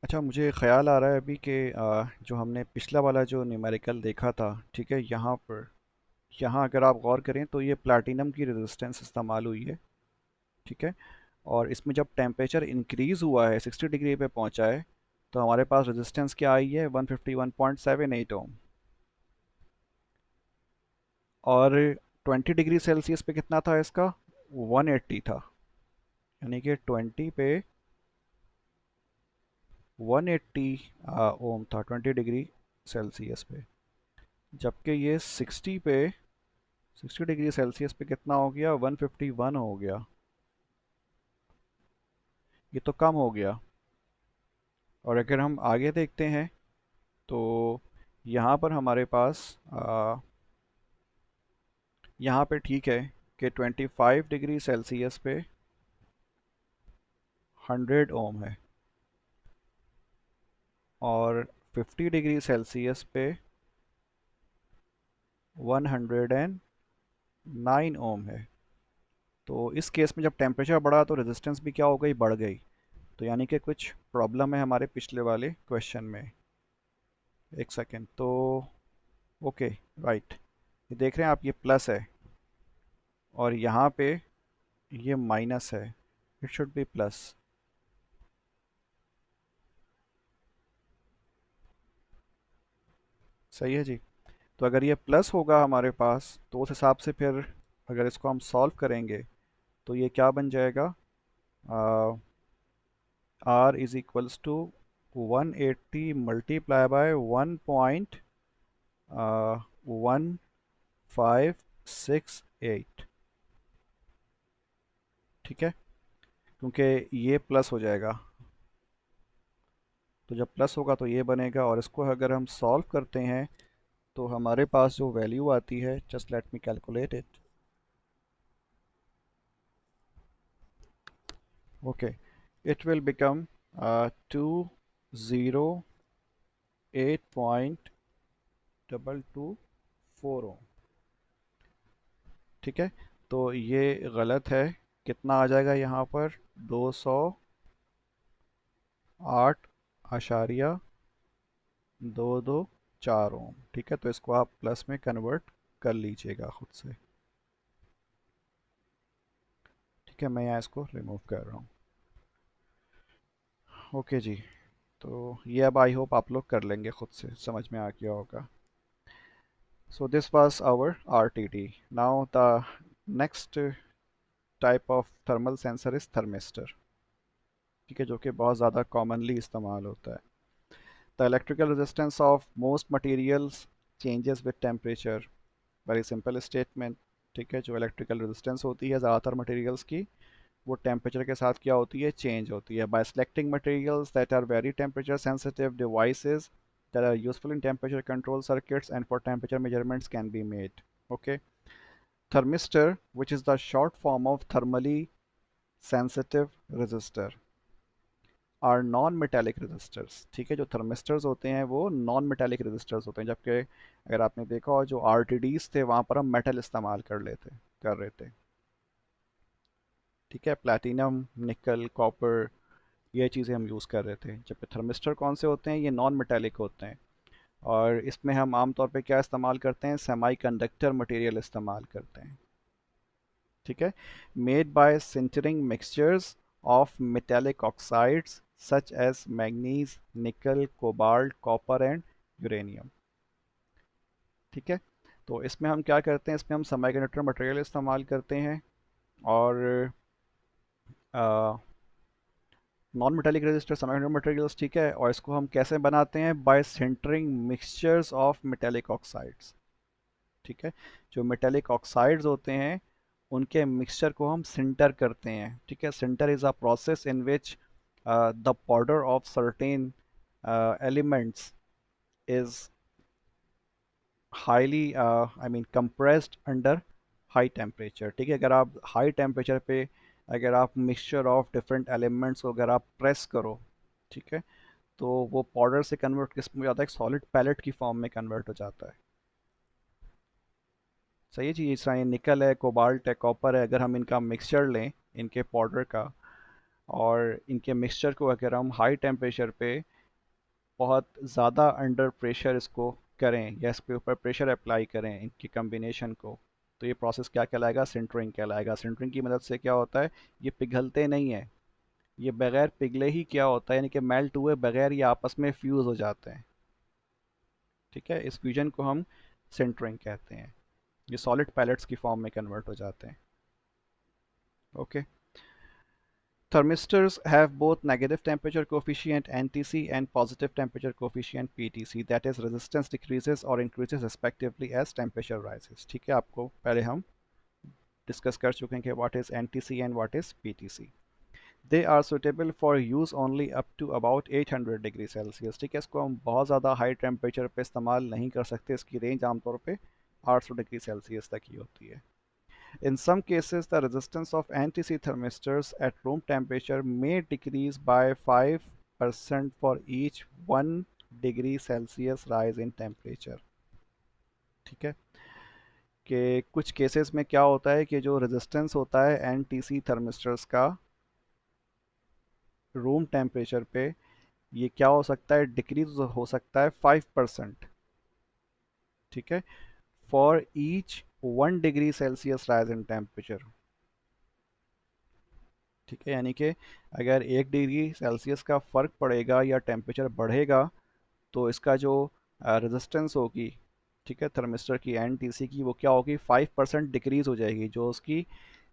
अच्छा, मुझे ख्याल आ रहा है अभी कि जो हमने पिछला वाला जो न्यूमेरिकल देखा था, ठीक है, यहाँ अगर आप गौर करें तो ये प्लैटिनम की रेजिस्टेंस इस्तेमाल हुई है। ठीक है, और इसमें जब टेम्परेचर इंक्रीज़ हुआ है, 60 डिग्री पे पहुंचा है, तो हमारे पास रेजिस्टेंस क्या आई है, 151.78 ओम। और 20 डिग्री सेल्सियस पे कितना था इसका, 180 था। यानी कि 20 पे 180 ओम था 20 डिग्री सेल्सियस पे। जबकि ये 60 डिग्री सेल्सियस पे कितना हो गया, 151 हो गया। ये तो कम हो गया। और अगर हम आगे देखते हैं तो यहाँ पर हमारे पास यहाँ पे ठीक है कि 25 डिग्री सेल्सियस पे 100 ओम है, और 50 डिग्री सेल्सियस पे 109 ओम है। तो इस केस में जब टेम्परेचर बढ़ा तो रेजिस्टेंस भी क्या हो गई, बढ़ गई। तो यानी कि कुछ प्रॉब्लम है हमारे पिछले वाले क्वेश्चन में। एक सेकेंड, तो ओके, राइट, ये देख रहे हैं आप, ये प्लस है और यहाँ पे ये माइनस है, इट शुड बी प्लस। सही है जी। तो अगर ये प्लस होगा हमारे पास, तो उस हिसाब से फिर अगर इसको हम सॉल्व करेंगे तो ये क्या बन जाएगा, R is equals to 180 multiply by 1.1568, ठीक है, क्योंकि ये प्लस हो जाएगा, तो जब प्लस होगा तो ये बनेगा, और इसको अगर हम सॉल्व करते हैं तो हमारे पास जो वैल्यू आती है, just let me calculate it. Okay, it will become 208.224 ओम, ठीक है। तो ये गलत है, कितना आ जाएगा यहाँ पर, 208.224 ओम, ठीक है। तो इसको आप प्लस में कन्वर्ट कर लीजिएगा खुद से, ठीक है। मैं यहाँ इसको रिमूव कर रहा हूँ। ओके जी, तो ये अब आई होप आप लोग कर लेंगे, खुद से समझ में आ गया होगा। So this was our RTD. Now the next type of thermal sensor is thermistor, ठीक है, जो कि बहुत ज़्यादा commonly इस्तेमाल होता है। The electrical resistance of most materials changes with temperature. Very simple statement, ठीक है। जो electrical resistance होती है ज़्यादातर materials की, वो temperature के साथ क्या होती है, change होती है। By selecting materials that are very temperature sensitive, devices that are useful in temperature control circuits and for temperature measurements can be made. Okay. Thermistor, which is the short form of thermally sensitive resistor, are non-metallic resistors, ठीक है। जो thermistors होते हैं वो non metallic resistors होते हैं, जबकि अगर आपने देखा हो जो आरटीडीज थे वहाँ पर हम मेटल इस्तेमाल कर रहे थे, ठीक है। प्लैटिनम, निकल, कॉपर, ये चीज़ें हम यूज़ कर रहे थे, जबकि थर्मिस्टर कौन से होते हैं, ये नॉन मेटालिक होते हैं। और इसमें हम आमतौर पे क्या इस्तेमाल करते हैं, सेमी कंडक्टर मटीरियल इस्तेमाल करते हैं, ठीक है। Made by sintering mixtures of metallic oxides such as manganese, nickel, cobalt, copper and uranium, ठीक है। तो इसमें हम क्या करते हैं, इसमें हम सेमीकंडक्टर मटेरियल इस्तेमाल करते हैं, और non metallic resistor semiconductor materials, ठीक है। और इसको हम कैसे बनाते हैं, by sintering mixtures of metallic oxides, ठीक है। जो मेटेलिक ऑक्साइड्स होते हैं उनके मिक्सचर को हम सिंटर करते हैं, ठीक है। Sinter is a process in which the powder of certain elements is highly I mean compressed under high temperature, ठीक है। अगर आप हाई टेम्परेचर पे अगर आप मिक्सचर ऑफ डिफरेंट एलिमेंट्स को अगर आप प्रेस करो, ठीक है, तो वो पाउडर से कन्वर्ट किस में हो जाता है, एक सॉलिड पैलेट की फॉर्म में कन्वर्ट हो जाता है। सही है जी, इस तरह ये निकल है, कोबाल्ट है, कॉपर है, अगर हम इनका मिक्सचर लें, इनके पाउडर का, और इनके मिक्सचर को अगर हम हाई टेम्परेचर पे बहुत ज़्यादा अंडर प्रेशर इसको करें, या इसके ऊपर प्रेशर अप्लाई करें इनकी कम्बिनेशन को, तो ये प्रोसेस क्या कहलाएगा, सिंटरिंग कहलाएगा। सिंटरिंग की मदद से क्या होता है, ये पिघलते नहीं है, ये बगैर पिघले ही क्या होता है, यानी कि मेल्ट हुए बगैर ये आपस में फ्यूज़ हो जाते हैं, ठीक है। इस फ्यूजन को हम सिंटरिंग कहते हैं। ये सॉलिड पैलेट्स की फॉर्म में कन्वर्ट हो जाते हैं। Okay, thermistors have both negative temperature coefficient NTC and positive temperature coefficient PTC, that is resistance decreases or increases respectively as temperature rises, ठीक है। आपको पहले हम डिस्कस कर चुके हैं कि what is NTC and what is PTC. They are suitable for use only up to about 800 degree Celsius, ठीक है। इसको हम बहुत ज़्यादा हाई टेम्परेचर पे इस्तेमाल नहीं कर सकते, इसकी रेंज आमतौर पे 800 डिग्री सेल्सियस तक ही होती है। In some cases, the resistance of NTC thermistors at room temperature may decrease by 5% for each 1 degree Celsius rise in temperature, ठीक है। कि कुछ केसेस में क्या होता है कि जो रेजिस्टेंस होता है एनटीसी थर्मिस्टर्स का रूम टेम्परेचर पे, ये क्या हो सकता है, डिक्रीज हो सकता है 5%, ठीक है, for each 1 degree Celsius rise in temperature, ठीक है। यानी कि अगर 1 डिग्री सेल्सियस का फ़र्क पड़ेगा या टेम्परेचर बढ़ेगा, तो इसका जो रेजिस्टेंस होगी, ठीक है, थर्मिस्टर की एनटीसी की, वो क्या होगी, 5% डिक्रीज़ हो जाएगी, जो उसकी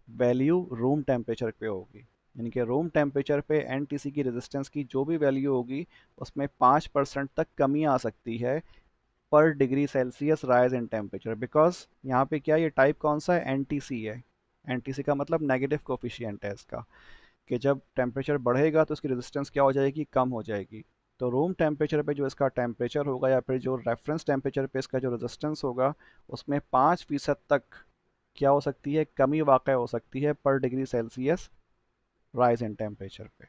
वैल्यू रूम टेम्परेचर पे होगी, यानी कि रूम टेम्परेचर पे एनटीसी की रेजिस्टेंस की जो भी वैल्यू होगी उसमें 5% तक कमी आ सकती है पर degree Celsius rise in temperature. Because यहाँ पे क्या, ये टाइप कौन सा है, एनटीसी है। एनटीसी का मतलब नेगेटिव कोफिशिएंट है इसका, कि जब टेम्परेचर बढ़ेगा तो इसकी रेजिस्टेंस क्या हो जाएगी, कम हो जाएगी। तो रूम टेम्परेचर पे जो इसका टेम्परेचर होगा या फिर जो रेफरेंस टेम्परेचर पे इसका जो रेजिस्टेंस होगा उसमें 5% तक क्या हो सकती है, कमी वाक़ हो सकती है पर degree Celsius rise in temperature पे।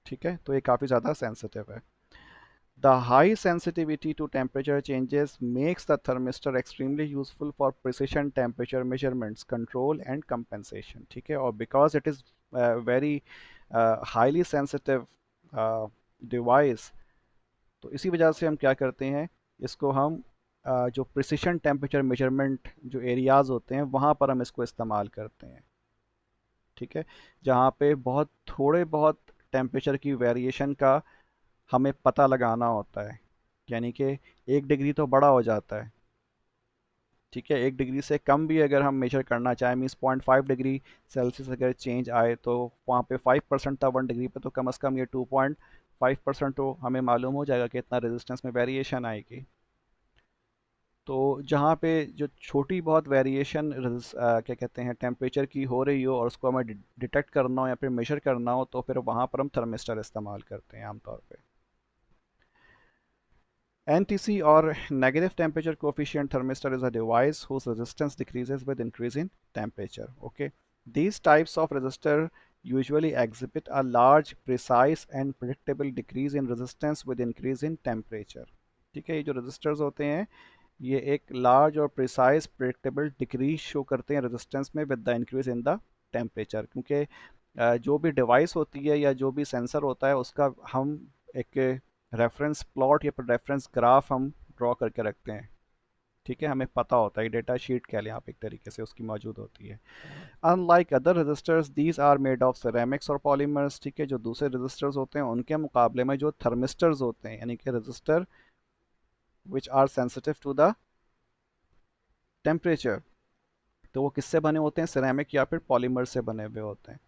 ठीक है, तो ये काफ़ी ज़्यादा सेंसिटिव है। The high sensitivity to temperature changes makes the thermistor extremely useful for precision temperature measurements, control and compensation. ठीक है, और because it is very highly sensitive device, तो इसी वजह से हम क्या करते हैं, इसको हम जो प्रिसिशन टेम्परेचर मेजरमेंट जो एरियाज होते हैं वहाँ पर हम इसको इस्तेमाल करते हैं। ठीक है, जहाँ पे बहुत थोड़े बहुत टेम्परेचर की वेरिएशन का हमें पता लगाना होता है। यानी कि 1 डिग्री तो बड़ा हो जाता है। ठीक है, 1 डिग्री से कम भी अगर हम मेजर करना चाहें, मीन्स 0.5 डिग्री सेल्सियस अगर चेंज आए तो वहाँ पे 5% था 1 डिग्री पे, तो कम से कम ये 2.5% तो हमें मालूम हो जाएगा कि इतना रेजिस्टेंस में वेरिएशन आएगी। तो जहाँ पे जो छोटी बहुत वेरिएशन क्या कहते हैं टेम्परेचर की हो रही हो और उसको हमें डिटेक्ट करना हो या फिर मेजर करना हो, तो फिर वहाँ पर हम थर्मिस्टर इस्तेमाल करते हैं आमतौर पे। NTC or negative temperature coefficient thermistor is a device whose resistance decreases with increase in temperature. Okay, these types of resistor usually exhibit a large, precise and predictable decrease in resistance with increase in temperature. ठीक है, ये जो resistors होते हैं ये एक large और precise predictable decrease show करते हैं resistance में with the increase in the temperature। क्योंकि जो भी डिवाइस होती है या जो भी सेंसर होता है उसका हम एक रेफरेंस प्लॉट या फिर रेफरेंस ग्राफ हम ड्रॉ करके रखते हैं। ठीक है, हमें पता होता है, डेटा शीट कह लें आप एक तरीके से उसकी मौजूद होती है। Unlike other resistors these are made of ceramics और पॉलीमर्स। ठीक है, जो दूसरे रजिस्टर्स होते हैं उनके मुकाबले में जो थर्मिस्टर्स होते हैं यानी कि resistor which are sensitive to the temperature, तो वो किससे बने होते हैं, सिरेमिक या फिर पॉलीमर से बने हुए होते हैं।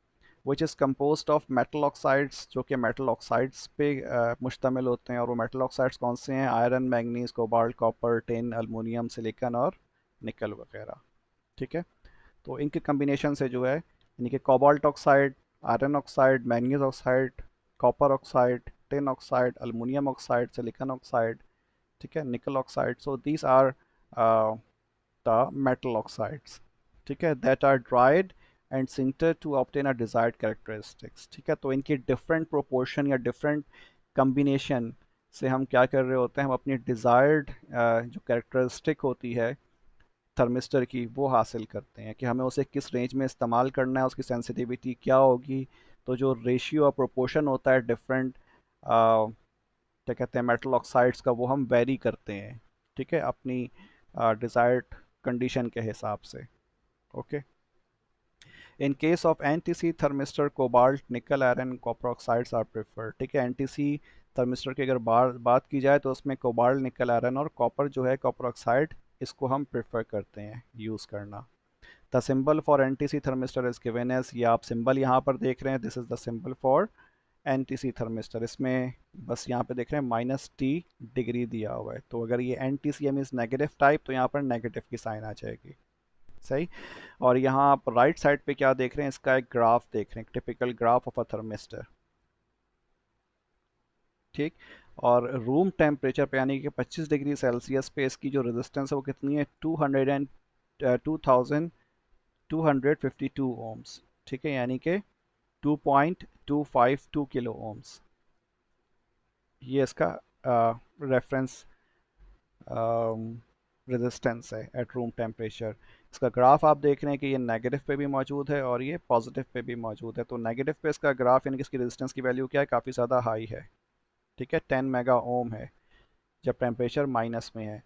Which is compose of metal oxides, जो कि मेटल ऑक्साइड्स पे मुश्तमिल होते हैं। और वो मेटल ऑक्साइड्स कौन से हैं, iron, manganese, cobalt, copper, tin, aluminium, silicon और निकल वगैरह। ठीक है, तो इनके कम्बिनेशन से जो है यानी कि cobalt oxide, iron oxide, manganese oxide, copper oxide, tin oxide, aluminium oxide, silicon oxide, ठीक है, nickel oxide, so these are the metal oxides, ठीक है, that are dried and sintered to obtain a desired characteristics। ठीक है, तो इनकी different proportion या different combination से हम क्या कर रहे होते हैं, हम अपनी डिज़ायर्ड जो कैरेक्टरिस्टिक होती है थर्मिस्टर की वो हासिल करते हैं कि हमें उसे किस रेंज में इस्तेमाल करना है, उसकी सेंसिटिविटी क्या होगी। तो जो रेशियो और प्रोपोर्शन होता है डिफरेंट क्या कहते हैं मेटल ऑक्साइड्स का, वो हम वेरी करते हैं। ठीक है, अपनी डिज़ायर्ड कंडीशन के हिसाब से। Okay, in case of NTC thermistor cobalt, nickel, iron, copper oxides are preferred. ठीक है, एनटीसी थर्मिस्टर की अगर बात की जाए तो उसमें कोबाल्ट, निकल, आयरन और कॉपर जो है कॉपर ऑक्साइड, इसको हम प्रेफर करते हैं यूज़ करना। The symbol for NTC thermistor is given as, ये आप सिंबल यहाँ पर देख रहे हैं, this is the symbol for NTC thermistor. इसमें बस यहाँ पे देख रहे हैं -T डिग्री दिया हुआ है, तो अगर ये एनटीसी मीन्स नेगेटिव टाइप तो यहाँ पर नेगेटिव की साइन आ जाएगी। सही, और यहाँ आप राइट साइड पे क्या देख रहे हैं, इसका एक ग्राफ देख रहे हैं, typical graph of a thermistor. ठीक, और रूम टेम्परेचर पे यानी कि 25 डिग्री सेल्सियस पे इसकी जो रेजिस्टेंस है वो कितनी है, 2252 ओम्स। ठीक है, यानी कि 2.252 किलो ओम्स, ये इसका रेफरेंस रेजिस्टेंस है एट रूम टेम्परेचर। इसका ग्राफ आप देख रहे हैं कि ये नेगेटिव पे भी मौजूद है और ये पॉजिटिव पे भी मौजूद है। तो नेगेटिव पे इसका ग्राफ यानी कि इसकी रेजिस्टेंस की वैल्यू क्या है, काफ़ी ज़्यादा हाई है। ठीक है, 10 मेगा ओम है जब टेम्परेचर माइनस में है।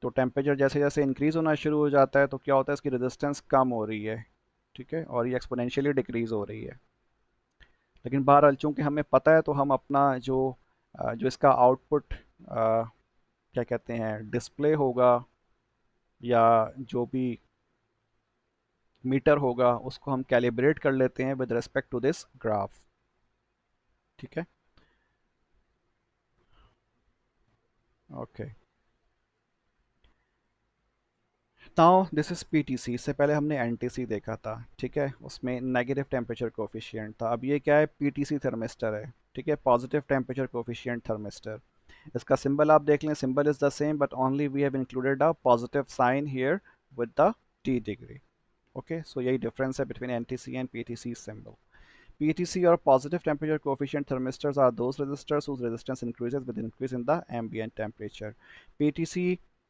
तो टेम्परेचर जैसे जैसे इंक्रीज़ होना शुरू हो जाता है तो क्या होता है, इसकी रेजिस्टेंस कम हो रही है। ठीक है, और ये एक्सपोनेंशियली डिक्रीज़ हो रही है। लेकिन बहरहाल चूँकि हमें पता है तो हम अपना जो इसका आउटपुट क्या कहते हैं डिस्प्ले होगा या जो भी मीटर होगा, उसको हम कैलिब्रेट कर लेते हैं with respect to this graph. ठीक है, okay. Now this is PTC. इससे पहले हमने एनटीसी देखा था, ठीक है, उसमें नेगेटिव टेम्परेचर कोफिशिएंट था। अब ये क्या है, पीटीसी थर्मिस्टर है, ठीक है, पॉजिटिव टेम्परेचर कोफिशिएंट थर्मिस्टर। इसका सिंबल आप देख लें, symbol is the same but only we have included a positive sign here with the T degree. Okay, so यही डिफरेंस है between NTC and PTC symbol. PTC or positive temperature coefficient thermistors are those resistors whose resistance increases with increase in the ambient temperature. PTC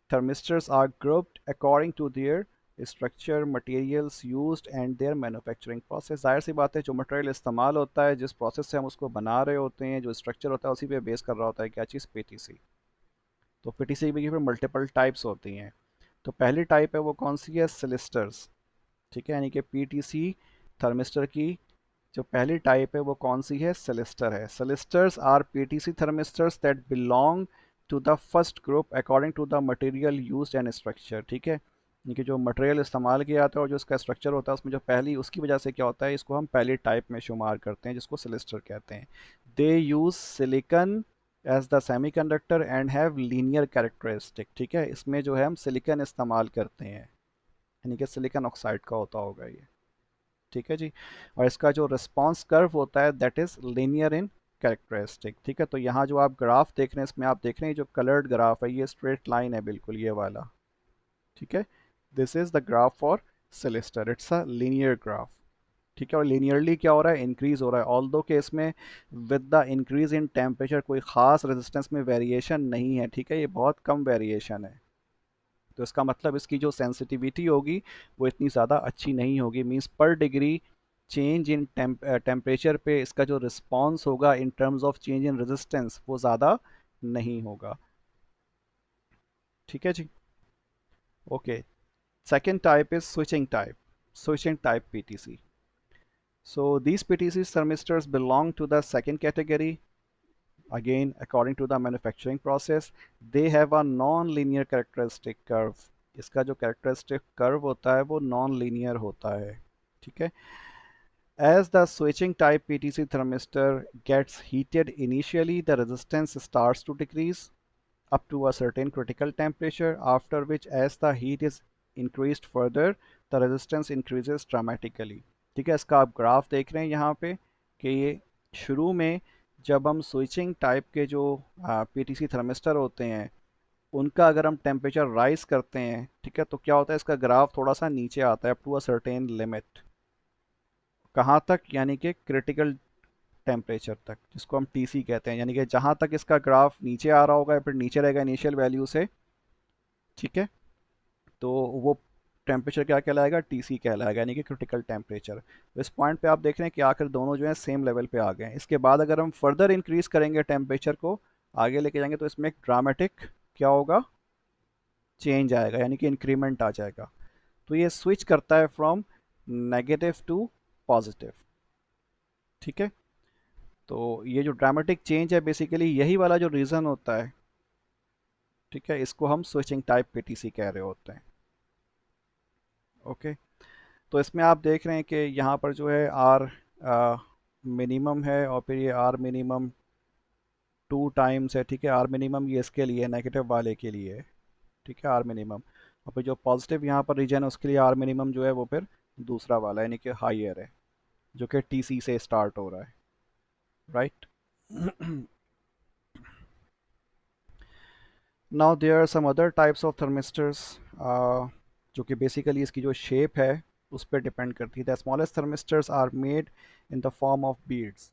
thermistors are grouped according to their structure, materials used and their manufacturing process। जाहिर सी बात है, जो material इस्तेमाल होता है, जिस process से हम उसको बना रहे होते हैं, जो स्ट्रक्चर होता है, उसी पे बेस कर रहा होता है क्या चीज़, पीटीसी। तो पीटीसी की फिर मल्टीपल टाइप्स होती हैं। तो पहली टाइप है वो कौन सी है, सिलिस्टर्स। ठीक है, यानी कि पीटीसी थर्मिस्टर की जो पहली टाइप है वो कौन सी है, सेलेस्टर है। Silistors are PTC thermistors that belong to the first group according to the material used and structure. ठीक है, यानी कि जो मटेरियल इस्तेमाल किया जाता है और जो इसका स्ट्रक्चर होता है, उसमें जो पहली, उसकी वजह से क्या होता है, इसको हम पहली टाइप में शुमार करते हैं, जिसको सेलेस्टर कहते हैं। They use silicon as the semiconductor and have linear characteristic. ठीक है, इसमें जो है हम सिलिकन इस्तेमाल करते हैं, यानी कि सिलिकन ऑक्साइड का होता होगा ये। ठीक है जी, और इसका जो रिस्पांस कर्व होता है that is linear in characteristic. ठीक है, तो यहाँ जो आप ग्राफ देख रहे हैं, इसमें आप देख रहे हैं जो कलर्ड ग्राफ है, ये स्ट्रेट लाइन है बिल्कुल, ये वाला। ठीक है, this is the graph for silistor, it's a linear graph. ठीक है, और लीनियरली क्या हो रहा है, इंक्रीज हो रहा है, ऑल दो केस में with the increase in temperature कोई खास रेजिस्टेंस में वेरिएशन नहीं है। ठीक है, ये बहुत कम वेरिएशन है। तो इसका मतलब इसकी जो सेंसिटिविटी होगी वो इतनी ज़्यादा अच्छी नहीं होगी, मींस पर डिग्री चेंज इन टेम्परेचर पे इसका जो रिस्पॉन्स होगा in terms of change in resistance वो ज़्यादा नहीं होगा। ठीक है जी, okay. Second type is switching type, switching type PTC. So these PTC thermistors belong to the second category. Again, according to the manufacturing process, they have a non-linear characteristic curve. इसका जो characteristic curve होता है वो non-linear होता है। ठीक है, as the switching type PTC thermistor gets heated initially, the resistance starts to decrease up to a certain critical temperature, after which as the heat is increased further, the resistance increases dramatically। ठीक है, इसका आप graph देख रहे हैं यहाँ पे कि ये शुरू में जब हम स्विचिंग टाइप के जो पीटीसी थर्मिस्टर होते हैं उनका अगर हम टेम्परेचर राइज करते हैं, ठीक है, तो क्या होता है, इसका ग्राफ थोड़ा सा नीचे आता है up to a certain limit. कहाँ तक, यानी कि क्रिटिकल टेम्परेचर तक, जिसको हम टीसी कहते हैं, यानी कि जहाँ तक इसका ग्राफ नीचे आ रहा होगा या फिर नीचे रहेगा इनिशियल वैल्यू से। ठीक है, तो वो टेम्परेचर क्या कहलाएगा, टीसी कहलाएगा, यानी कि क्रिटिकल टेम्परेचर। तो इस पॉइंट पे आप देख रहे हैं कि आखिर दोनों जो है सेम लेवल पे आ गए हैं। इसके बाद अगर हम फर्दर इंक्रीज करेंगे टेम्परेचर को, आगे लेके जाएंगे, तो इसमें एक ड्रामेटिक क्या होगा, चेंज आएगा, यानी कि इंक्रीमेंट आ जाएगा। तो ये स्विच करता है फ्रॉम नेगेटिव टू पॉजिटिव। ठीक है, तो ये जो ड्रामेटिक चेंज है बेसिकली यही वाला जो रीज़न होता है, ठीक है, इसको हम स्विचिंग टाइप पीटीसी कह रहे होते हैं। ओके, तो इसमें आप देख रहे हैं कि यहाँ पर जो है आर मिनिमम है और फिर ये आर मिनिमम 2 टाइम्स है। ठीक है, आर मिनिमम ये इसके लिए नेगेटिव वाले के लिए है। ठीक है, आर मिनिमम, और फिर जो पॉजिटिव यहाँ पर रीजन है उसके लिए आर मिनिमम जो है वो फिर दूसरा वाला यानी कि हाइयर है, जो कि टीसी से स्टार्ट हो रहा है, right. Now there are some other types of thermistors, जो कि बेसिकली इसकी जो शेप है उस पर डिपेंड करती है। The smallest thermistors are made in the form of beads.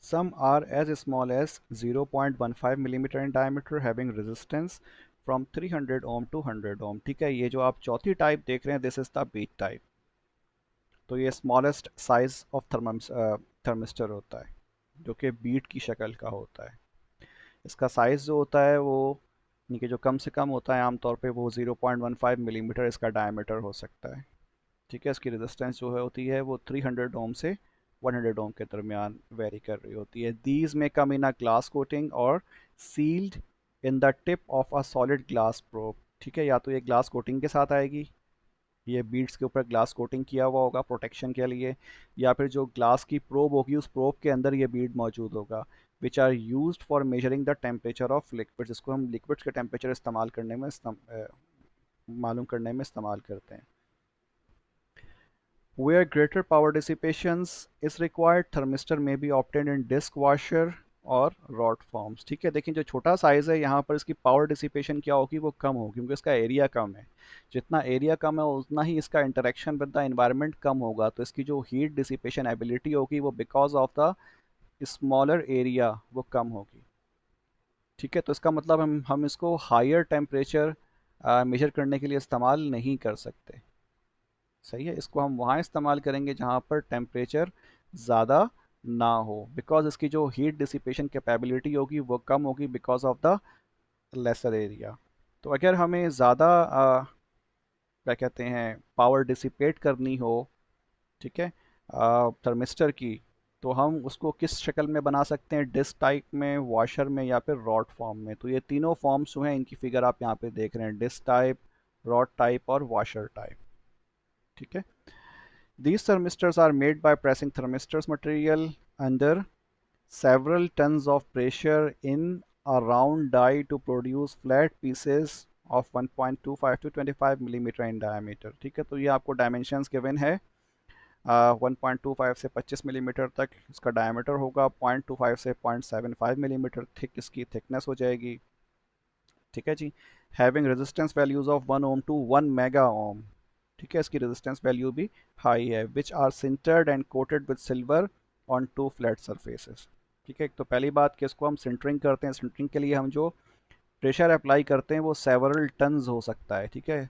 Some are as small as 0.15 millimeter in diameter having resistance from 300 ohm to 100 ohm। ठीक है, ये जो आप चौथी टाइप देख रहे हैं this is the bead type. तो ये स्मॉलेस्ट साइज ऑफ थर्मिस्टर होता है जो कि बीट की शक्ल का होता है। इसका साइज़ जो होता है वो यानी कि जो कम से कम होता है आमतौर पे वो 0.15 मिलीमीटर इसका डायमीटर हो सकता है। ठीक है, इसकी रेजिस्टेंस जो है होती है वो 300 ओम से 100 ओम के दरमियान वेरी कर रही होती है। दीज में come in a glass coating और sealed in the tip of a solid glass probe. ठीक है, या तो ये ग्लास कोटिंग के साथ आएगी, ये बीड्स के ऊपर ग्लास कोटिंग किया हुआ होगा प्रोटेक्शन के लिए, या फिर जो ग्लास की प्रोब होगी उस प्रोब के अंदर ये बीड मौजूद होगा, which are used for measuring the temperature of liquids, जिसको हम लिक्विड्स के टेम्परेचर इस्तेमाल करने में मालूम करने में इस्तेमाल करते हैं। Where greater power dissipations is required, thermistor may be obtained in disk washer और rod forms। ठीक है, देखिए जो छोटा साइज है यहाँ पर इसकी पावर डिसिपेशन क्या होगी, वो कम होगी क्योंकि इसका एरिया कम है। जितना एरिया कम है उतना ही इसका इंटरेक्शन विद द एनवायरनमेंट कम होगा, तो इसकी जो हीट डिसिपेशन एबिलिटी होगी वो because of the smaller area वो कम होगी। ठीक है, तो इसका मतलब हम इसको हायर टेम्परेचर मेजर करने के लिए इस्तेमाल नहीं कर सकते। सही है, इसको हम वहाँ इस्तेमाल करेंगे जहाँ पर टेम्परेचर ज़्यादा ना हो, बिकॉज इसकी जो हीट डिसिपेशन कैपेबिलिटी होगी वो कम होगी because of the lesser area. तो अगर हमें ज़्यादा क्या कहते हैं पावर डिसिपेट करनी हो, ठीक है, थर्मिस्टर की, तो हम उसको किस शक्ल में बना सकते हैं, डिस्क टाइप में, वॉशर में, या फिर रॉड फॉर्म में। तो ये तीनों फॉर्म्स जो हैं इनकी फिगर आप यहाँ पे देख रहे हैं, डिस्क टाइप, रॉड टाइप और वॉशर टाइप। ठीक है, these thermistors are made by pressing thermistors material under several tons of pressure in a round die to produce flat pieces of 1.25 to 25 millimeter in diameter। ठीक है, तो ये आपको dimensions given है, 1.25 से 25 मिलीमीटर तक इसका डायमीटर होगा, 0.25 से 0.75 मिलीमीटर थिक इसकी थिकनेस हो जाएगी। ठीक है जी, having resistance values of 1 ohm to 1 mega ohm. ठीक है, इसकी रेजिस्टेंस वैल्यू भी हाई है, which are sintered and coated with silver on two flat surfaces. ठीक है, तो पहली बात कि इसको हम सिंटरिंग करते हैं, सिंटरिंग के लिए हम जो प्रेशर अप्लाई करते हैं वो सेवरल टन्स हो सकता है। ठीक है,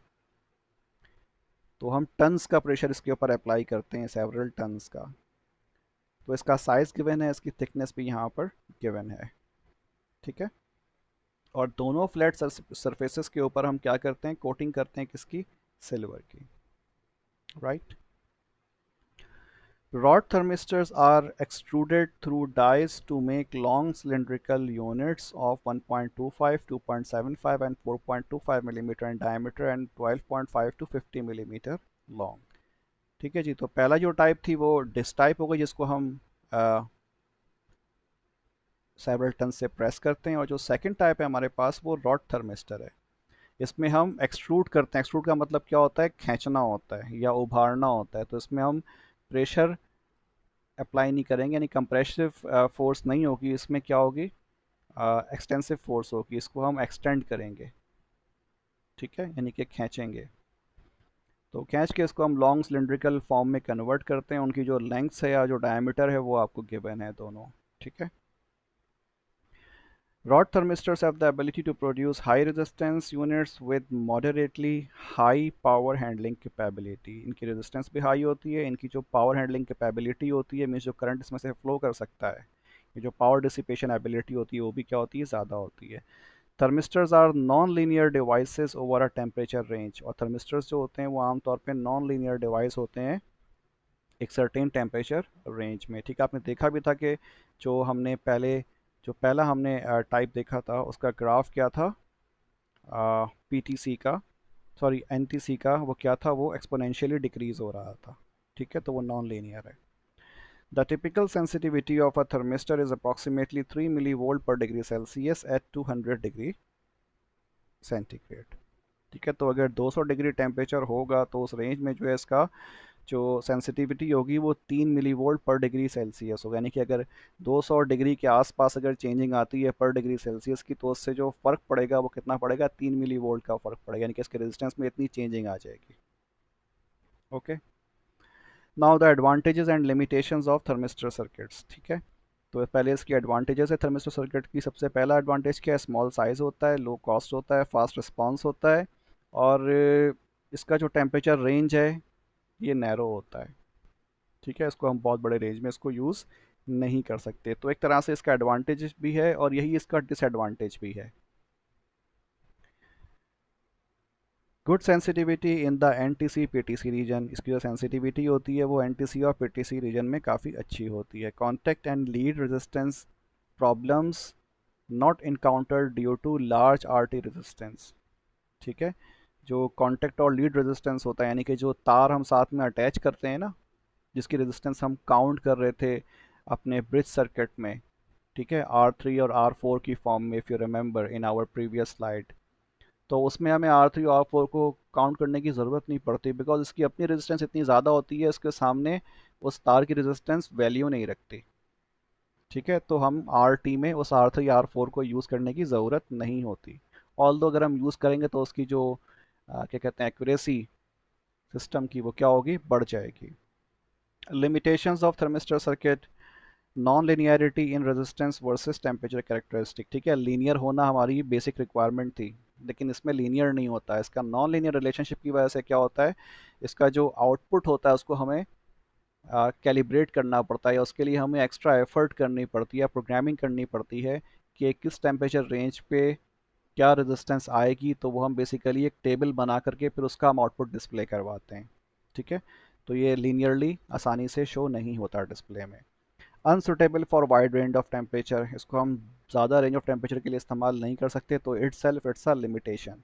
तो हम टन्स का प्रेशर इसके ऊपर अप्लाई करते हैं, सेवरल टन्स का। तो इसका साइज गिवन है, इसकी थिकनेस भी यहाँ पर गिवन है। ठीक है, और दोनों फ्लैट सरफेसेस के ऊपर हम क्या करते हैं, कोटिंग करते हैं किसकी, सिल्वर की। Right, rod thermistors are extruded through dies to make long cylindrical units of 1.25, 2.75 and 4.25 millimeter in diameter and 12.5 to 50 millimeter long। ठीक है जी, तो पहला जो टाइप थी वो डिस टाइप हो गई, जिसको हम सेवरल टन से प्रेस करते हैं, और जो सेकंड टाइप है हमारे पास वो रॉड थर्मिस्टर है। इसमें हम एक्सट्रूड करते हैं, एक्सट्रूड का मतलब क्या होता है, खींचना होता है या उभारना होता है। तो इसमें हम प्रेशर अप्लाई नहीं करेंगे, यानी कंप्रेसिव फोर्स नहीं होगी इसमें, क्या होगी, एक्सटेंसिव फोर्स होगी, इसको हम एक्सटेंड करेंगे। ठीक है, यानी कि खींचेंगे। तो खींच के इसको हम लॉन्ग सिलेंड्रिकल फॉर्म में कन्वर्ट करते हैं, उनकी जो लेंथ है या जो डायमीटर है वो आपको गिवन है दोनों। ठीक है, rod thermistors have the ability to produce high resistance units with moderately high power handling capability। इनकी रेजिस्टेंस भी हाई होती है, इनकी जो पावर हैंडलिंग कैपेबिलिटी होती है, मीन्स जो करंट इसमें से फ्लो कर सकता है, ये जो पावर डिसिपेशन एबिलिटी होती है वो भी क्या होती है, ज़्यादा होती है। Thermistors are non linear devices over a temperature range, और थर्मिस्टर्स जो होते हैं वो आमतौर पे नॉन लीनियर डिवाइस होते हैं एक सर्टेन टेम्परेचर रेंज में। ठीक है, आपने देखा भी था कि जो पहला हमने टाइप देखा था उसका ग्राफ क्या था, पीटीसी का, सॉरी एनटीसी का, वो क्या था, वो एक्सपोनेंशियली डिक्रीज हो रहा था। ठीक है, तो वो नॉन लीनियर है। The typical sensitivity of a thermistor is approximately 3 millivolt per degree Celsius at 200 degree centigrade. ठीक है, तो अगर 200 डिग्री टेम्परेचर होगा तो उस रेंज में जो है इसका जो सेंसिटिविटी होगी वो 3 मिली वोल्ट पर डिग्री सेल्सियस होगा, यानी कि अगर 200 डिग्री के आसपास अगर चेंजिंग आती है पर डिग्री सेल्सियस की, तो उससे जो फ़र्क पड़ेगा वो कितना पड़ेगा, 3 मिली वोल्ट का फ़र्क पड़ेगा, यानी कि इसके रेजिस्टेंस में इतनी चेंजिंग आ जाएगी। Okay, now the advantages and limitations of thermistor circuits. ठीक है, तो पहले इसकी एडवांटेजेस है थर्मिस्टर सर्किट की। सबसे पहला एडवांटेज क्या है, स्मॉल साइज़ होता है, लो कॉस्ट होता है, फास्ट रिस्पॉन्स होता है, और इसका जो टेम्परेचर रेंज है ये नैरो होता है। ठीक है, इसको हम बहुत बड़े रेंज में इसको यूज़ नहीं कर सकते, तो एक तरह से इसका एडवांटेज भी है और यही इसका डिसएडवांटेज भी है। Good sensitivity in the NTC PTC region, इसकी जो सेंसिटिविटी होती है वो एनटीसी और पीटीसी रीजन में काफ़ी अच्छी होती है। Contact and lead resistance problems not encountered due to large R T resistance. ठीक है, जो कॉन्टेक्ट और लीड रेजिस्टेंस होता है, यानी कि जो तार हम साथ में अटैच करते हैं ना, जिसकी रेजिस्टेंस हम काउंट कर रहे थे अपने ब्रिज सर्किट में, ठीक है, R3 और R4 की फॉर्म में, if you remember in our previous slide, तो उसमें हमें R3 और R4 को काउंट करने की ज़रूरत नहीं पड़ती, बिकॉज इसकी अपनी रेजिस्टेंस इतनी ज़्यादा होती है, इसके सामने उस तार की रेजिस्टेंस वैल्यू नहीं रखती। ठीक है, तो हम RT में उस R3 R4 को यूज़ करने की ज़रूरत नहीं होती। ऑल्दो अगर हम यूज़ करेंगे तो उसकी जो क्या कहते हैं एक्यूरेसी सिस्टम की, वो क्या होगी, बढ़ जाएगी। Limitations of thermistor circuit, non linearity in resistance versus temperature characteristic. ठीक है, लीनियर होना हमारी बेसिक रिक्वायरमेंट थी, लेकिन इसमें लीनियर नहीं होता है। इसका नॉन लीनियर रिलेशनशिप की वजह से क्या होता है, इसका जो आउटपुट होता है उसको हमें कैलिब्रेट करना पड़ता है, या उसके लिए हमें एक्स्ट्रा एफर्ट करनी पड़ती है, प्रोग्रामिंग करनी पड़ती है कि किस टेम्परेचर रेंज पे क्या रेजिस्टेंस आएगी, तो वो हम बेसिकली एक टेबल बना करके फिर उसका हम आउटपुट डिस्प्ले करवाते हैं। ठीक है, तो ये लीनियरली आसानी से शो नहीं होता डिस्प्ले में। Unsuitable for wide range of temperature, इसको हम ज़्यादा रेंज ऑफ टेम्परेचर के लिए इस्तेमाल नहीं कर सकते, तो it's a limitation.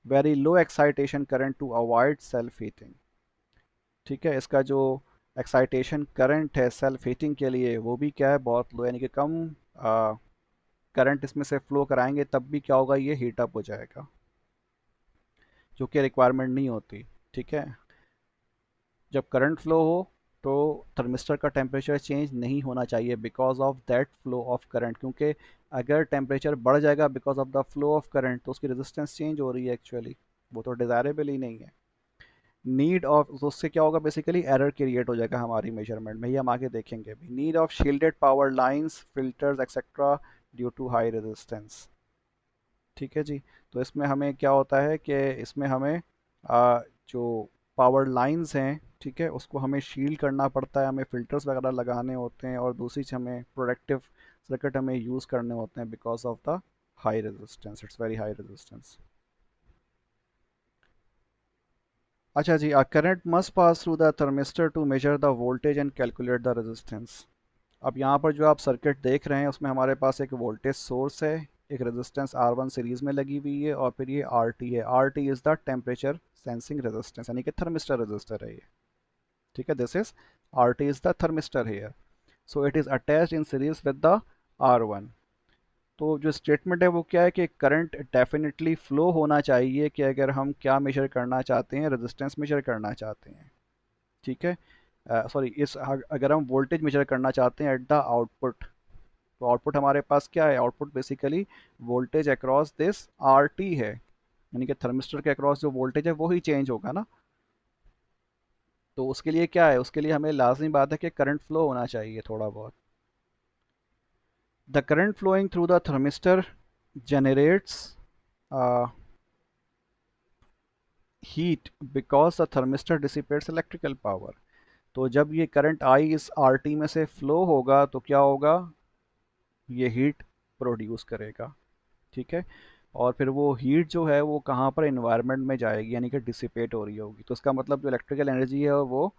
Very low excitation current to avoid self heating. ठीक है, इसका जो एक्साइटेशन करंट है सेल्फ हीटिंग के लिए, वो भी क्या है, बहुत लो, यानी कि कम करंट इसमें से फ्लो कराएंगे तब भी क्या होगा, ये हीट अप हो जाएगा, जो कि रिक्वायरमेंट नहीं होती। ठीक है, जब करंट फ्लो हो तो थर्मिस्टर का टेम्परेचर चेंज नहीं होना चाहिए because of that flow of current, क्योंकि अगर टेम्परेचर बढ़ जाएगा because of the flow of current तो उसकी रेजिस्टेंस चेंज हो रही है एक्चुअली, वो तो डिज़ायरेबल ही नहीं है। नीड ऑफ, तो उससे क्या होगा, बेसिकली एरर क्रिएट हो जाएगा हमारी मेजरमेंट में, ये हम आगे देखेंगे अभी। Need of shielded power lines, filters etcetera due to high resistance. ठीक है जी, तो इसमें हमें क्या होता है कि इसमें हमें जो पावर लाइंस हैं, ठीक है, उसको हमें शील्ड करना पड़ता है, हमें फिल्टर्स वगैरह लगाने होते हैं, और दूसरी चीज़ हमें प्रोटेक्टिव सर्किट हमें यूज़ करने होते हैं because of the high resistance, it's very high resistance. अच्छा जी, current must pass through the thermistor to measure the voltage and calculate the resistance. अब यहाँ पर जो आप सर्किट देख रहे हैं उसमें हमारे पास एक वोल्टेज सोर्स है, एक रेजिस्टेंस R1 सीरीज में लगी हुई है, और फिर ये RT है। RT is the temperature sensing resistance, यानी कि थर्मिस्टर रेजिस्टर है ये। ठीक है, this is RT is the thermistor here, so it is attached in series with the R1। तो जो स्टेटमेंट है वो क्या है कि करंट डेफिनेटली फ्लो होना चाहिए, कि अगर हम क्या मेजर करना चाहते हैं, रेजिस्टेंस मेजर करना चाहते हैं। ठीक है, सॉरी, इस अगर हम वोल्टेज मेजर करना चाहते हैं एट द आउटपुट, तो आउटपुट हमारे पास क्या है, output basically voltage across this RT है, यानी कि थर्मिस्टर के अक्रॉस जो वोल्टेज है वो ही चेंज होगा ना। तो उसके लिए क्या है, उसके लिए हमें लाजमी बात है कि करंट फ्लो होना चाहिए थोड़ा बहुत। The current flowing through the thermistor generates heat because the thermistor dissipates electrical power. तो जब ये करंट आई इस RT में से फ्लो होगा तो क्या होगा, ये हीट प्रोड्यूस करेगा। ठीक है, और फिर वो हीट जो है वो कहाँ पर, इन्वायरमेंट में जाएगी, यानी कि डिसिपेट हो रही होगी, तो इसका मतलब जो इलेक्ट्रिकल एनर्जी है वो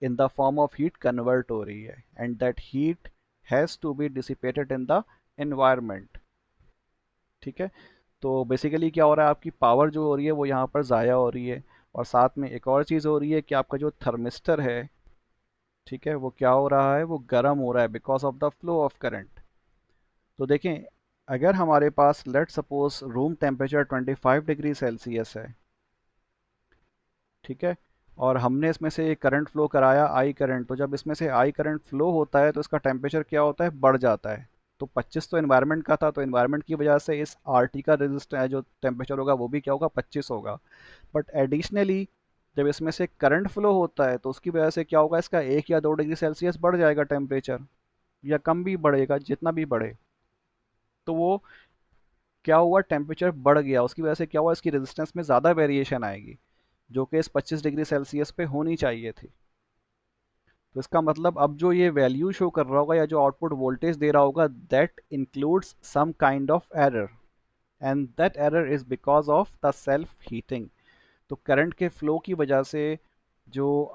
in the form of heat convert हो रही है, and that heat has to be dissipated in the environment. ठीक है, तो बेसिकली क्या हो रहा है, आपकी पावर जो हो रही है वो यहाँ पर ज़ाया हो रही है, और साथ में एक और चीज़ हो रही है कि आपका जो थर्मिस्टर है, ठीक है, वो क्या हो रहा है, वो गर्म हो रहा है because of the flow of current. तो देखें, अगर हमारे पास let suppose room temperature 25 degree Celsius है, ठीक है, और हमने इसमें से एक करंट फ्लो कराया आई करंट, तो जब इसमें से आई करंट फ्लो होता है तो इसका टेम्परेचर क्या होता है, बढ़ जाता है। तो 25 तो इन्वायरमेंट का था, तो इन्वायरमेंट की वजह से इस RT का रेजिस्ट जो टेम्परेचर होगा वो भी क्या होगा, 25 होगा। बट एडिशनली जब इसमें से करंट फ्लो होता है तो उसकी वजह से क्या होगा, इसका 1 या 2 डिग्री सेल्सियस बढ़ जाएगा टेम्परेचर, या कम भी बढ़ेगा, जितना भी बढ़े। तो वो क्या हुआ, टेम्परेचर बढ़ गया, उसकी वजह से क्या हुआ, इसकी रेजिस्टेंस में ज़्यादा वेरिएशन आएगी, जो कि इस 25 डिग्री सेल्सियस पे होनी चाहिए थी। तो इसका मतलब अब जो ये वैल्यू शो कर रहा होगा या जो आउटपुट वोल्टेज दे रहा होगा, that includes some kind of error, and that error is because of the self heating. तो करंट के फ्लो की वजह से जो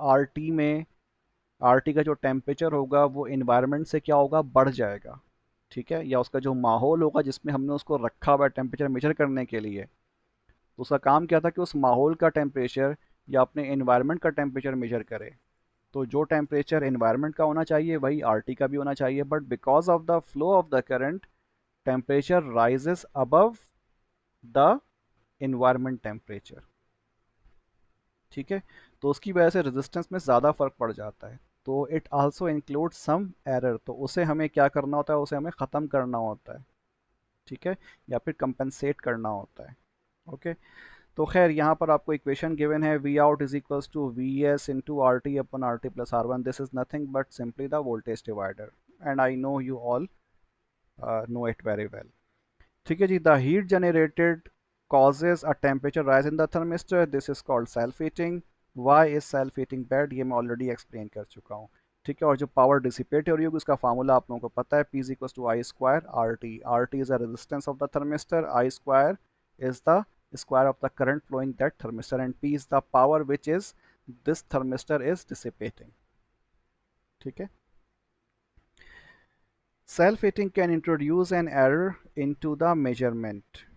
RT का जो टेम्परेचर होगा वो इन्वायरमेंट से क्या होगा, बढ़ जाएगा। ठीक है, या उसका जो माहौल होगा जिसमें हमने उसको रखा हुआ है टेम्परेचर मेजर करने के लिए, तो उसका काम क्या था कि उस माहौल का टेम्परेचर या अपने इन्वायरमेंट का टेम्परेचर मेजर करे। तो जो टेम्परेचर इन्वायरमेंट का होना चाहिए वही आरटी का भी होना चाहिए, but because of the flow of the current temperature rises above the environment temperature. ठीक है, तो उसकी वजह से रेजिस्टेंस में ज़्यादा फर्क पड़ जाता है। तो it also include some error, तो उसे हमें क्या करना होता है, उसे हमें ख़त्म करना होता है। ठीक है, या फिर कंपनसेट करना होता है। ओके, तो खैर यहाँ पर आपको इक्वेशन गिवन है, V out is equals to V S into R T upon R T plus R one, this is nothing but simply the voltage divider, and I know you all know it very well. ठीक है जी, the heat generated causes a temperature rise in the thermistor, this is called self heating। why is self heating bad, ये मैं already explain कर चुका हूँ। ठीक है, और जो पावर डिसिपेट हो रही होगी उसका फार्मूला आप लोगों को पता है, P is equals to I square RT। RT is the resistance of the thermistor, I square is the square of the current flowing that thermistor, and P is the power which is this thermistor is dissipating। ठीक है, self heating can introduce an error into the measurement।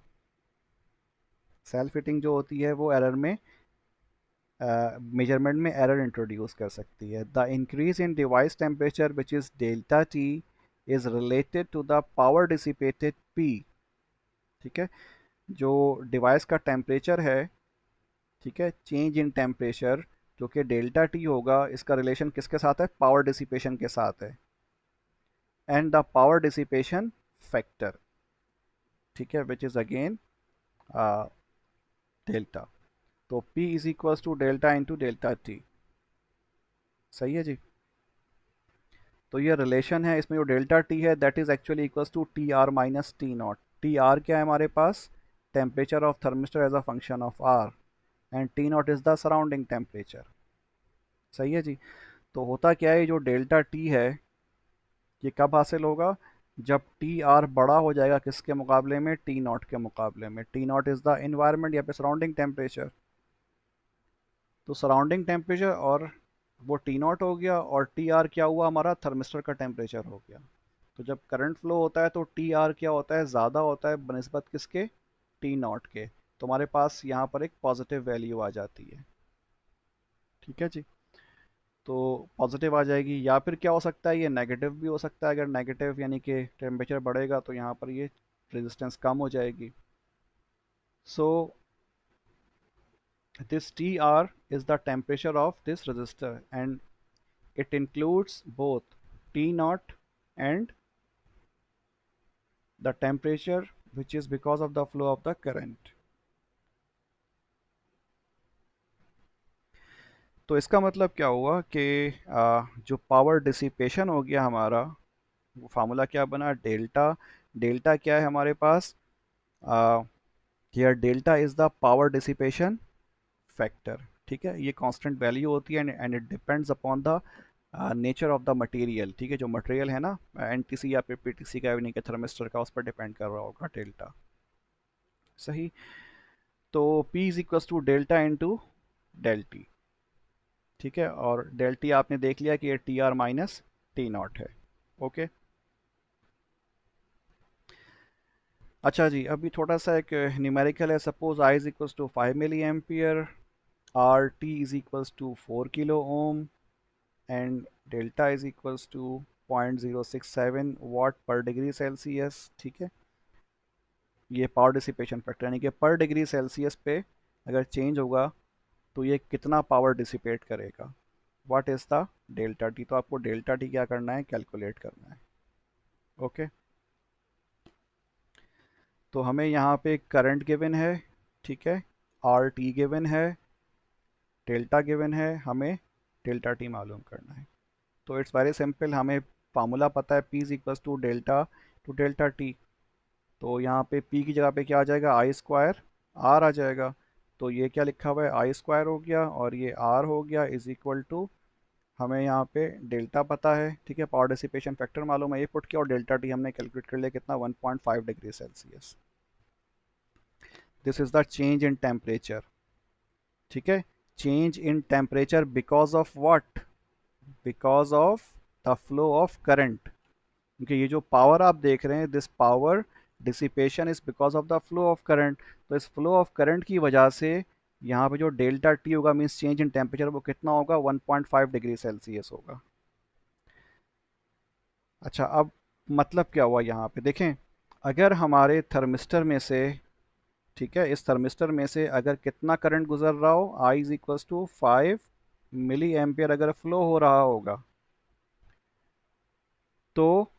Self heating जो होती है वो error में measurement में error introduce कर सकती है। The increase in device temperature which is delta T is related to the power dissipated P. ठीक है, जो डिवाइस का टेम्परेचर है, ठीक है, चेंज इन टेम्परेचर जो कि डेल्टा टी होगा, इसका रिलेशन किसके साथ है, पावर डिसिपेशन के साथ है, and the power dissipation factor. ठीक है, विच इज़ अगेन डेल्टा। तो P is equals to delta into delta T. सही है जी, तो ये रिलेशन है, इसमें जो डेल्टा टी है that is actually equals to T R minus T nought. T R क्या है हमारे पास, temperature of thermistor as a function of R, and T nought is the surrounding temperature. सही है जी, तो होता क्या है, जो डेल्टा टी है ये कब हासिल होगा, जब टी आर बड़ा हो जाएगा किसके मुकाबले में, टी नॉट के मुकाबले में। T nought is the environment या फिर सराउंडिंग टेम्परेचर। तो सराउंडिंग टेम्परेचर और वो टी नॉट हो गया, और टी आर क्या हुआ, हमारा थर्मिस्टर का टेम्परेचर हो गया। तो जब करंट फ्लो होता है तो टी आर क्या होता है, ज़्यादा होता है बनिस्बत किसके, टी नॉट के। तो हमारे पास यहाँ पर एक पॉजिटिव वैल्यू आ जाती है। ठीक है जी, तो पॉजिटिव आ जाएगी, या फिर क्या हो सकता है, ये नेगेटिव भी हो सकता है। अगर नेगेटिव यानी कि टेम्परेचर बढ़ेगा तो यहाँ पर ये रेजिस्टेंस कम हो जाएगी। सो this TR is the temperature of this resistor, and it includes both T naught and the temperature which is because of the flow of the current। तो इसका मतलब क्या हुआ कि जो पावर डिसिपेशन हो गया हमारा, वो फार्मूला क्या बना, डेल्टा। डेल्टा क्या है हमारे पास, here delta is the power dissipation factor. ठीक है, ये कांस्टेंट वैल्यू होती है, and it depends upon the nature of the material. ठीक है, जो मटेरियल है ना, एनटीसी या फिर पीटीसी का, यानी कि थर्मिस्टर का, उस पर डिपेंड कर रहा होगा डेल्टा। सही, तो P is equals to delta into del T. ठीक है, और डेल टी आपने देख लिया कि ये T R minus T naught है। ओके, अच्छा जी, अभी थोड़ा सा एक न्यूमेरिकल है। Suppose I is equals to 5 milli ampere, R T is equals to 4 kilo ohm, and delta is equals to 0.067 watt per degree Celsius. ठीक है, ये पावर डिसिपेशन फैक्टर, यानी कि पर डिग्री सेल्सियस पे अगर चेंज होगा तो ये कितना पावर डिसिपेट करेगा, what is the delta T. तो आपको डेल्टा टी क्या करना है, कैलकुलेट करना है। ओके, तो हमें यहाँ पे करंट गिवन है, ठीक है, आर टी गिवन है, डेल्टा गिवन है, हमें डेल्टा टी मालूम करना है। तो इट्स वेरी सिंपल, हमें फार्मूला पता है, P is equals to delta T. तो यहाँ पे P की जगह पे क्या आ जाएगा, आई स्क्वायर आर आ जाएगा। तो ये क्या लिखा हुआ है, आई स्क्वायर हो गया और ये आर हो गया, इज इक्वल टू, हमें यहाँ पे डेल्टा पता है, ठीक है, पावर डिसिपेशन फैक्टर मालूम है, ये पुट किया, और डेल्टा टी हमने कैलकुलेट कर लिया कितना, 1.5 degree Celsius. This is the change in temperature. ठीक है, change in temperature because of what, because of the flow of current. क्योंकि ये जो पावर आप देख रहे हैं, this power dissipation is because of the flow of current. तो इस फ्लो ऑफ करंट की वजह से यहाँ पे जो डेल्टा टी होगा, मीन्स चेंज इन टेम्परेचर, वो कितना होगा, 1.5 डिग्री सेल्सियस होगा। अच्छा, अब मतलब क्या हुआ यहाँ पे देखें, अगर हमारे थर्मिस्टर में से, ठीक है, इस थर्मिस्टर में से अगर कितना करंट गुजर रहा हो, I is equal to 5 milli ampere अगर फ्लो हो रहा होगा, तो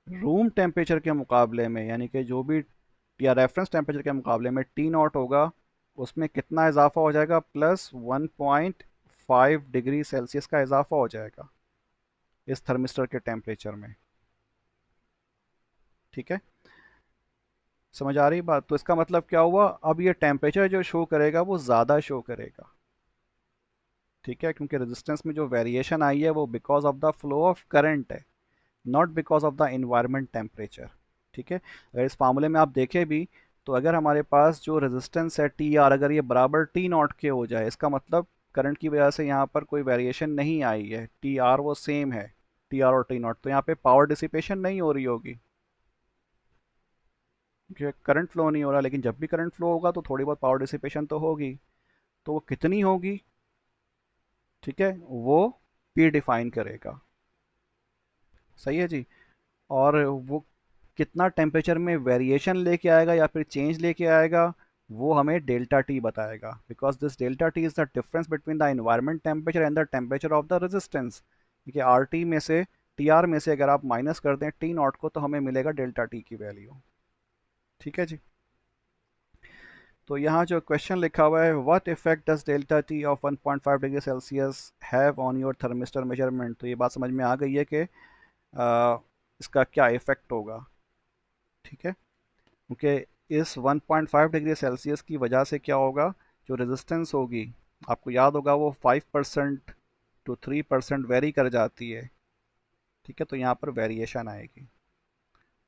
रूम टेम्परेचर के मुकाबले में, यानी कि जो भी या रेफरेंस टेम्परेचर के मुकाबले में टी नॉट होगा, उसमें कितना इजाफा हो जाएगा, +1.5 डिग्री सेल्सियस का इजाफा हो जाएगा इस थर्मिस्टर के टेम्परेचर में। ठीक है, समझ आ रही बात? तो इसका मतलब क्या हुआ, अब ये टेम्परेचर जो शो करेगा वो ज़्यादा शो करेगा। ठीक है, क्योंकि रेजिस्टेंस में जो वेरिएशन आई है वो because of the flow of current है, not because of the environment temperature. ठीक है, अगर इस फार्मूले में आप देखें भी, तो अगर हमारे पास जो रेजिस्टेंस है टी आर, अगर ये बराबर टी नॉट के हो जाए, इसका मतलब करंट की वजह से यहाँ पर कोई वेरिएशन नहीं आई है, टी आर वो सेम है, टी आर और टी नॉट, तो यहाँ पे पावर डिसिपेशन नहीं हो रही होगी, क्योंकि करंट फ्लो नहीं हो रहा। लेकिन जब भी करंट फ्लो होगा तो थोड़ी बहुत पावर डिसिपेशन तो होगी, तो वो कितनी होगी, ठीक है, वो पी डिफाइन करेगा। सही है जी। और वो कितना टेम्परेचर में वेरिएशन लेके आएगा या फिर चेंज लेके आएगा, वो हमें डेल्टा टी बताएगा, because this delta T is the difference between the environment temperature and the temperature of the resistance. ठीक है, आर टी में से, टी आर में से अगर आप माइनस कर दें टी नॉट को, तो हमें मिलेगा डेल्टा टी की वैल्यू। ठीक है जी। तो यहाँ जो क्वेश्चन लिखा हुआ है, what effect does delta T of 1.5 degree Celsius have on your thermistor measurement. तो ये बात समझ में आ गई है कि इसका क्या इफेक्ट होगा। ठीक है, क्योंकि इस 1.5 डिग्री सेल्सियस की वजह से क्या होगा, जो रेजिस्टेंस होगी, आपको याद होगा वो 5% टू 3% वेरी कर जाती है। ठीक है, तो यहाँ पर वेरिएशन आएगी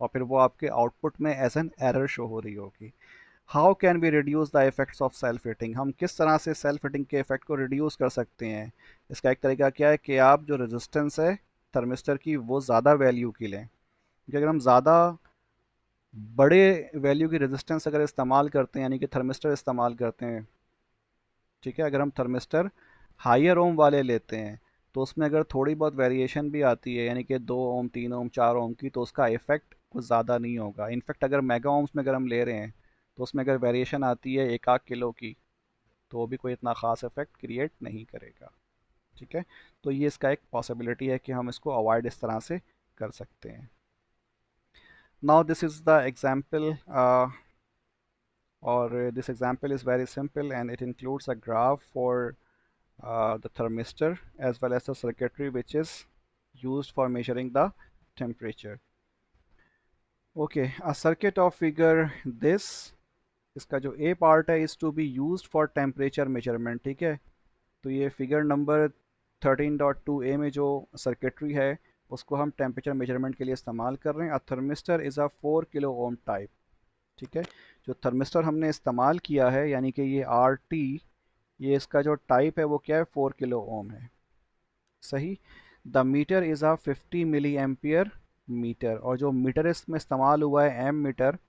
और फिर वो आपके आउटपुट में एज एन एरर शो हो रही होगी। How can be reduce the effects of self heating. हम किस तरह से सेल्फ हीटिंग के इफेक्ट को रिड्यूस कर सकते हैं। इसका एक तरीका क्या है कि आप जो रेजिस्टेंस है थर्मिस्टर की, वो ज़्यादा वैल्यू की लें, क्योंकि अगर हम ज़्यादा बड़े वैल्यू की रेजिस्टेंस अगर इस्तेमाल करते हैं, यानी कि थर्मिस्टर इस्तेमाल करते हैं, ठीक है, अगर हम थर्मिस्टर हाइयर ओम वाले लेते हैं, तो उसमें अगर थोड़ी बहुत वेरिएशन भी आती है, यानी कि 2 ओम, 3 ओम, 4 ओम की, तो उसका इफेक्ट कुछ ज़्यादा नहीं होगा। इनफैक्ट अगर मेगा ओम्स में अगर हम ले रहे हैं, तो उसमें अगर वेरिएशन आती है 1 आध किलो की, तो वो भी कोई इतना ख़ास इफेक्ट क्रिएट नहीं करेगा। ठीक है, तो ये इसका एक पॉसिबिलिटी है कि हम इसको अवॉइड इस तरह से कर सकते हैं। Now this is the example, or this example is very simple and it includes a graph for the thermistor as well as the circuitry which is used for measuring the temperature. Okay, a circuit of figure this, इसका जो A part है is to be used for temperature measurement। ठीक है, तो ये figure number 13.2a में जो circuitry है, उसको हम टेम्परेचर मेजरमेंट के लिए इस्तेमाल कर रहे हैं। A thermistor is a 4 kilo ohm type. ठीक है, जो थर्मिस्टर हमने इस्तेमाल किया है, यानी कि ये आर टी, ये इसका जो टाइप है वो क्या है, 4 किलो ओम है। सही। The meter is a 50 milli ampere meter, और जो मीटर इसमें इस्तेमाल हुआ है, एम मीटर,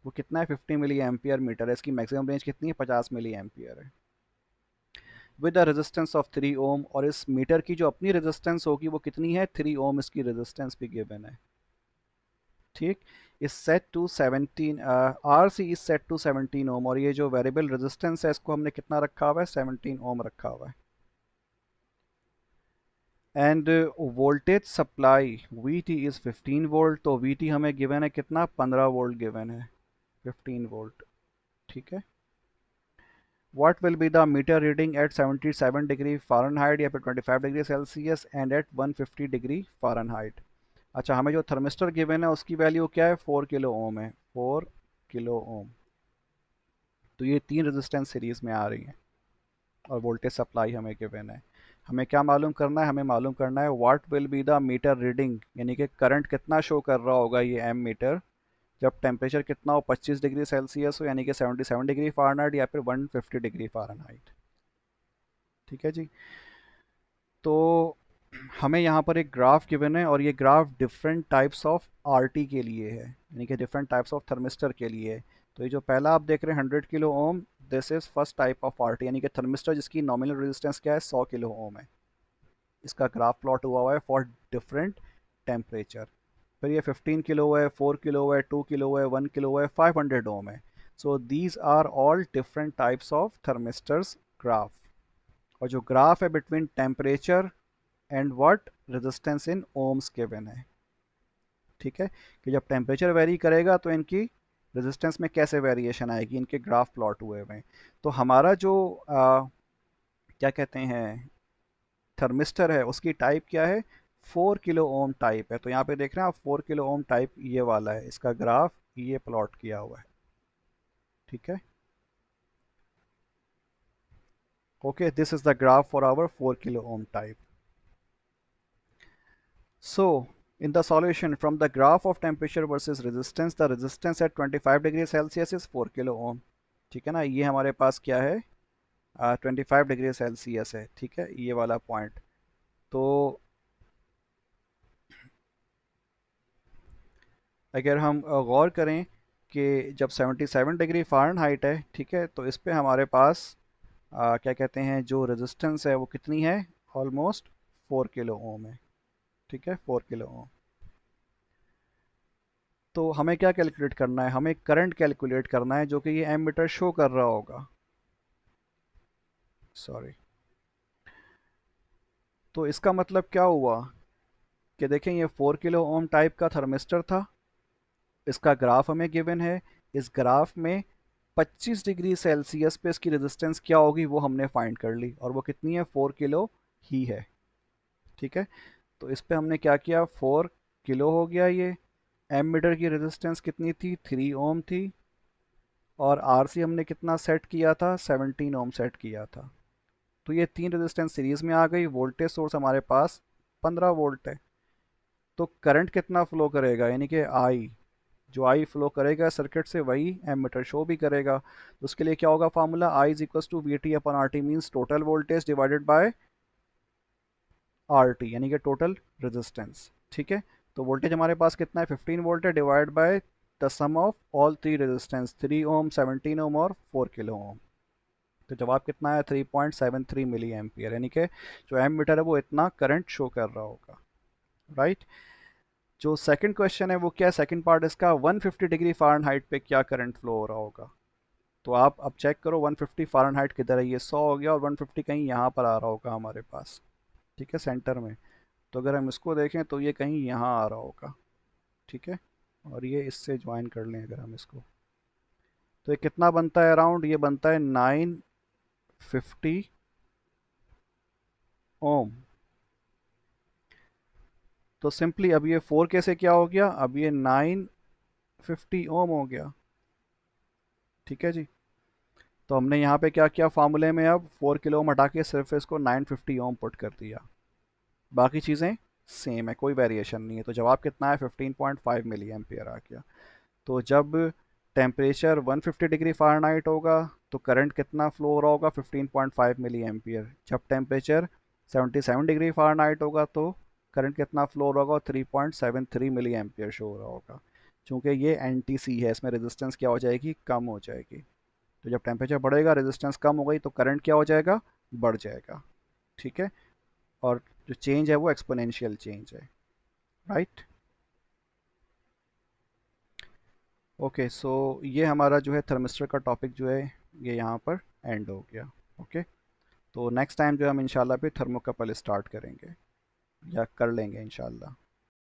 वो कितना है, 50 मिली एम्पियर मीटर है। इसकी मैक्सिमम रेंज कितनी है, 50 मिली एम्पियर है, विद द रेजिस्टेंस ऑफ 3 ओम। और इस मीटर की जो अपनी रेजिस्टेंस होगी वो कितनी है, 3 ओम इसकी रेजिस्टेंस भी गिवन है। ठीक, is set to 17, R C is set to 17 ohm, और ये जो वेरिएबल रेजिस्टेंस है इसको हमने कितना रखा हुआ है, 17 ओम रखा हुआ है। End voltage supply we T is 15 volt, तो वी टी हमें गिवन है कितना, 15 वोल्ट गिवन है, 15 वोल्ट। ठीक है, what will be the meter reading at 77 degree Fahrenheit या फिर 25 degree Celsius and at 150 degree Fahrenheit. अच्छा, हमें जो थर्मिस्टर गिवन है उसकी वैल्यू क्या है, 4 किलो ओम है, 4 किलो ओम। तो ये तीन रेजिस्टेंस सीरीज में आ रही हैं और वोल्टेज सप्लाई हमें गिवन है। हमें क्या मालूम करना है, हमें मालूम करना है what will be the meter reading, यानी कि करंट कितना शो कर रहा होगा ये एम मीटर, जब टेम्परेचर कितना हो, 25 डिग्री सेल्सियस हो, यानी कि 77 डिग्री फ़ारेनहाइट या फिर 150 डिग्री फ़ारेनहाइट। ठीक है जी। तो हमें यहाँ पर एक ग्राफ गिवन है और ये graph different types of RT के लिए है, यानी कि डिफरेंट टाइप्स ऑफ थर्मिस्टर के लिए है। तो ये जो पहला आप देख रहे हैं 100 kilo ohm, this is first type of RT, यानी कि थर्मिस्टर जिसकी नॉमिनल रेजिस्टेंस क्या है, 100 किलो ओम है। इसका ग्राफ प्लॉट हुआ है फॉर डिफरेंट टेम्परेचर। फिर ये 15 किलो है, 4 किलो है, 2 किलो है, 1 किलो है, 500 ओम है। So these are all different types of thermistors graph. और जो ग्राफ है between temperature and what resistance in ohms given है। ठीक है, कि जब टेम्परेचर वेरी करेगा तो इनकी रेजिस्टेंस में कैसे वेरिएशन आएगी, इनके ग्राफ प्लॉट हुए हुए हैं। तो हमारा जो क्या कहते हैं थर्मिस्टर है उसकी टाइप क्या है, 4 किलो ओम टाइप है। तो यहाँ पे देख रहे हैं आप 4 किलो ओम टाइप ये वाला है, इसका ग्राफ ये प्लॉट किया हुआ है। ठीक है, okay, this is the graph for our 4 kilo ohm type. So, in the solution from the graph of temperature versus resistance, the resistance at 25 degree Celsius is 4 kilo ओम। ठीक है ना, ये हमारे पास क्या है, 25 डिग्री सेल्सियस है। ठीक है, ये वाला पॉइंट। तो अगर हम गौर करें कि जब 77 डिग्री फ़ारेनहाइट है, ठीक है, तो इस पे हमारे पास क्या कहते हैं जो रेजिस्टेंस है वो कितनी है, ऑलमोस्ट 4 किलो ओम है। ठीक है, 4 किलो ओम। तो हमें क्या कैलकुलेट करना है, हमें करंट कैलकुलेट करना है जो कि ये एमीटर शो कर रहा होगा। सॉरी। तो इसका मतलब क्या हुआ कि देखें ये 4 किलो ओम टाइप का थर्मिस्टर था, इसका ग्राफ हमें गिवन है। इस ग्राफ में 25 डिग्री सेल्सियस पे इसकी रेजिस्टेंस क्या होगी वो हमने फाइंड कर ली, और वो कितनी है, 4 किलो ही है। ठीक है, तो इस पे हमने क्या किया, 4 किलो हो गया ये। एमीटर की रेजिस्टेंस कितनी थी, 3 ओम थी। और आरसी हमने कितना सेट किया था, 17 ओम सेट किया था। तो ये तीन रेजिस्टेंस सीरीज में आ गई, वोल्टेज सोर्स हमारे पास 15 वोल्ट है। तो करंट कितना फ्लो करेगा, यानी कि आई, जो आई फ्लो करेगा सर्किट से वही एमीटर शो भी करेगा। तो उसके लिए क्या होगा formula, I is equal to V T upon R T, means total voltage divided by R T, यानी कि टोटल रेजिस्टेंस। ठीक है, तो वोल्टेज हमारे पास कितना है, 15 वोल्ट है, divide by the sum of all three resistance, 3 ohm, 17 ohm और 4 किलो ओम। तो जवाब कितना है, 3.73 मिली एम्पियर, यानी कि जो एम मीटर है वो इतना करंट शो कर रहा होगा। राइट। जो सेकंड क्वेश्चन है वो क्या है, सेकंड पार्ट इसका, 150 डिग्री फ़ारेनहाइट पे क्या करंट फ्लो हो रहा होगा। तो आप अब चेक करो 150 फ़ारेनहाइट किधर है, ये 100 हो गया और 150 कहीं यहाँ पर आ रहा होगा हमारे पास। ठीक है, सेंटर में। तो अगर हम इसको देखें तो ये कहीं यहाँ आ रहा होगा। ठीक है, और ये इससे ज्वाइन कर लें अगर हम इसको, तो ये कितना बनता है, अराउंड ये बनता है 950 ओम। तो सिंपली अब ये 4 कैसे क्या हो गया, अब ये 950 ओम हो गया। ठीक है जी। तो हमने यहाँ पे क्या किया फार्मूले में, अब 4 किलो ओम हटा के सिर्फ इसको 950 ओम पुट कर दिया। बाकी चीज़ें सेम है, कोई वेरिएशन नहीं है। तो जवाब कितना है, 15.5 मिली एम्पियर आ गया। तो जब टेम्परेचर 150 डिग्री फ़ारेनहाइट होगा तो करंट कितना फ्लो हो रहा होगा, 15.5 मिली एम्पियर। जब टेम्परेचर 77 डिग्री फ़ारेनहाइट होगा तो करंट कितना फ्लो हो रहा होगा, 3.73 मिली एम्पियर शो हो रहा होगा। चूँकि ये एन टी सी है, इसमें रेजिस्टेंस क्या हो जाएगी, कम हो जाएगी। तो जब टेम्परेचर बढ़ेगा, रेजिस्टेंस कम हो गई, तो करंट क्या हो जाएगा, बढ़ जाएगा। ठीक है, और जो चेंज है वो एक्सपोनेंशियल चेंज है। राइट। ओके, सो ये हमारा जो है थर्मिस्टर का टॉपिक जो है ये यहाँ पर एंड हो गया। ओके, तो नेक्स्ट टाइम जो है हम इंशाल्लाह फिर थर्मोकपल स्टार्ट करेंगे या कर लेंगे इंशाल्लाह।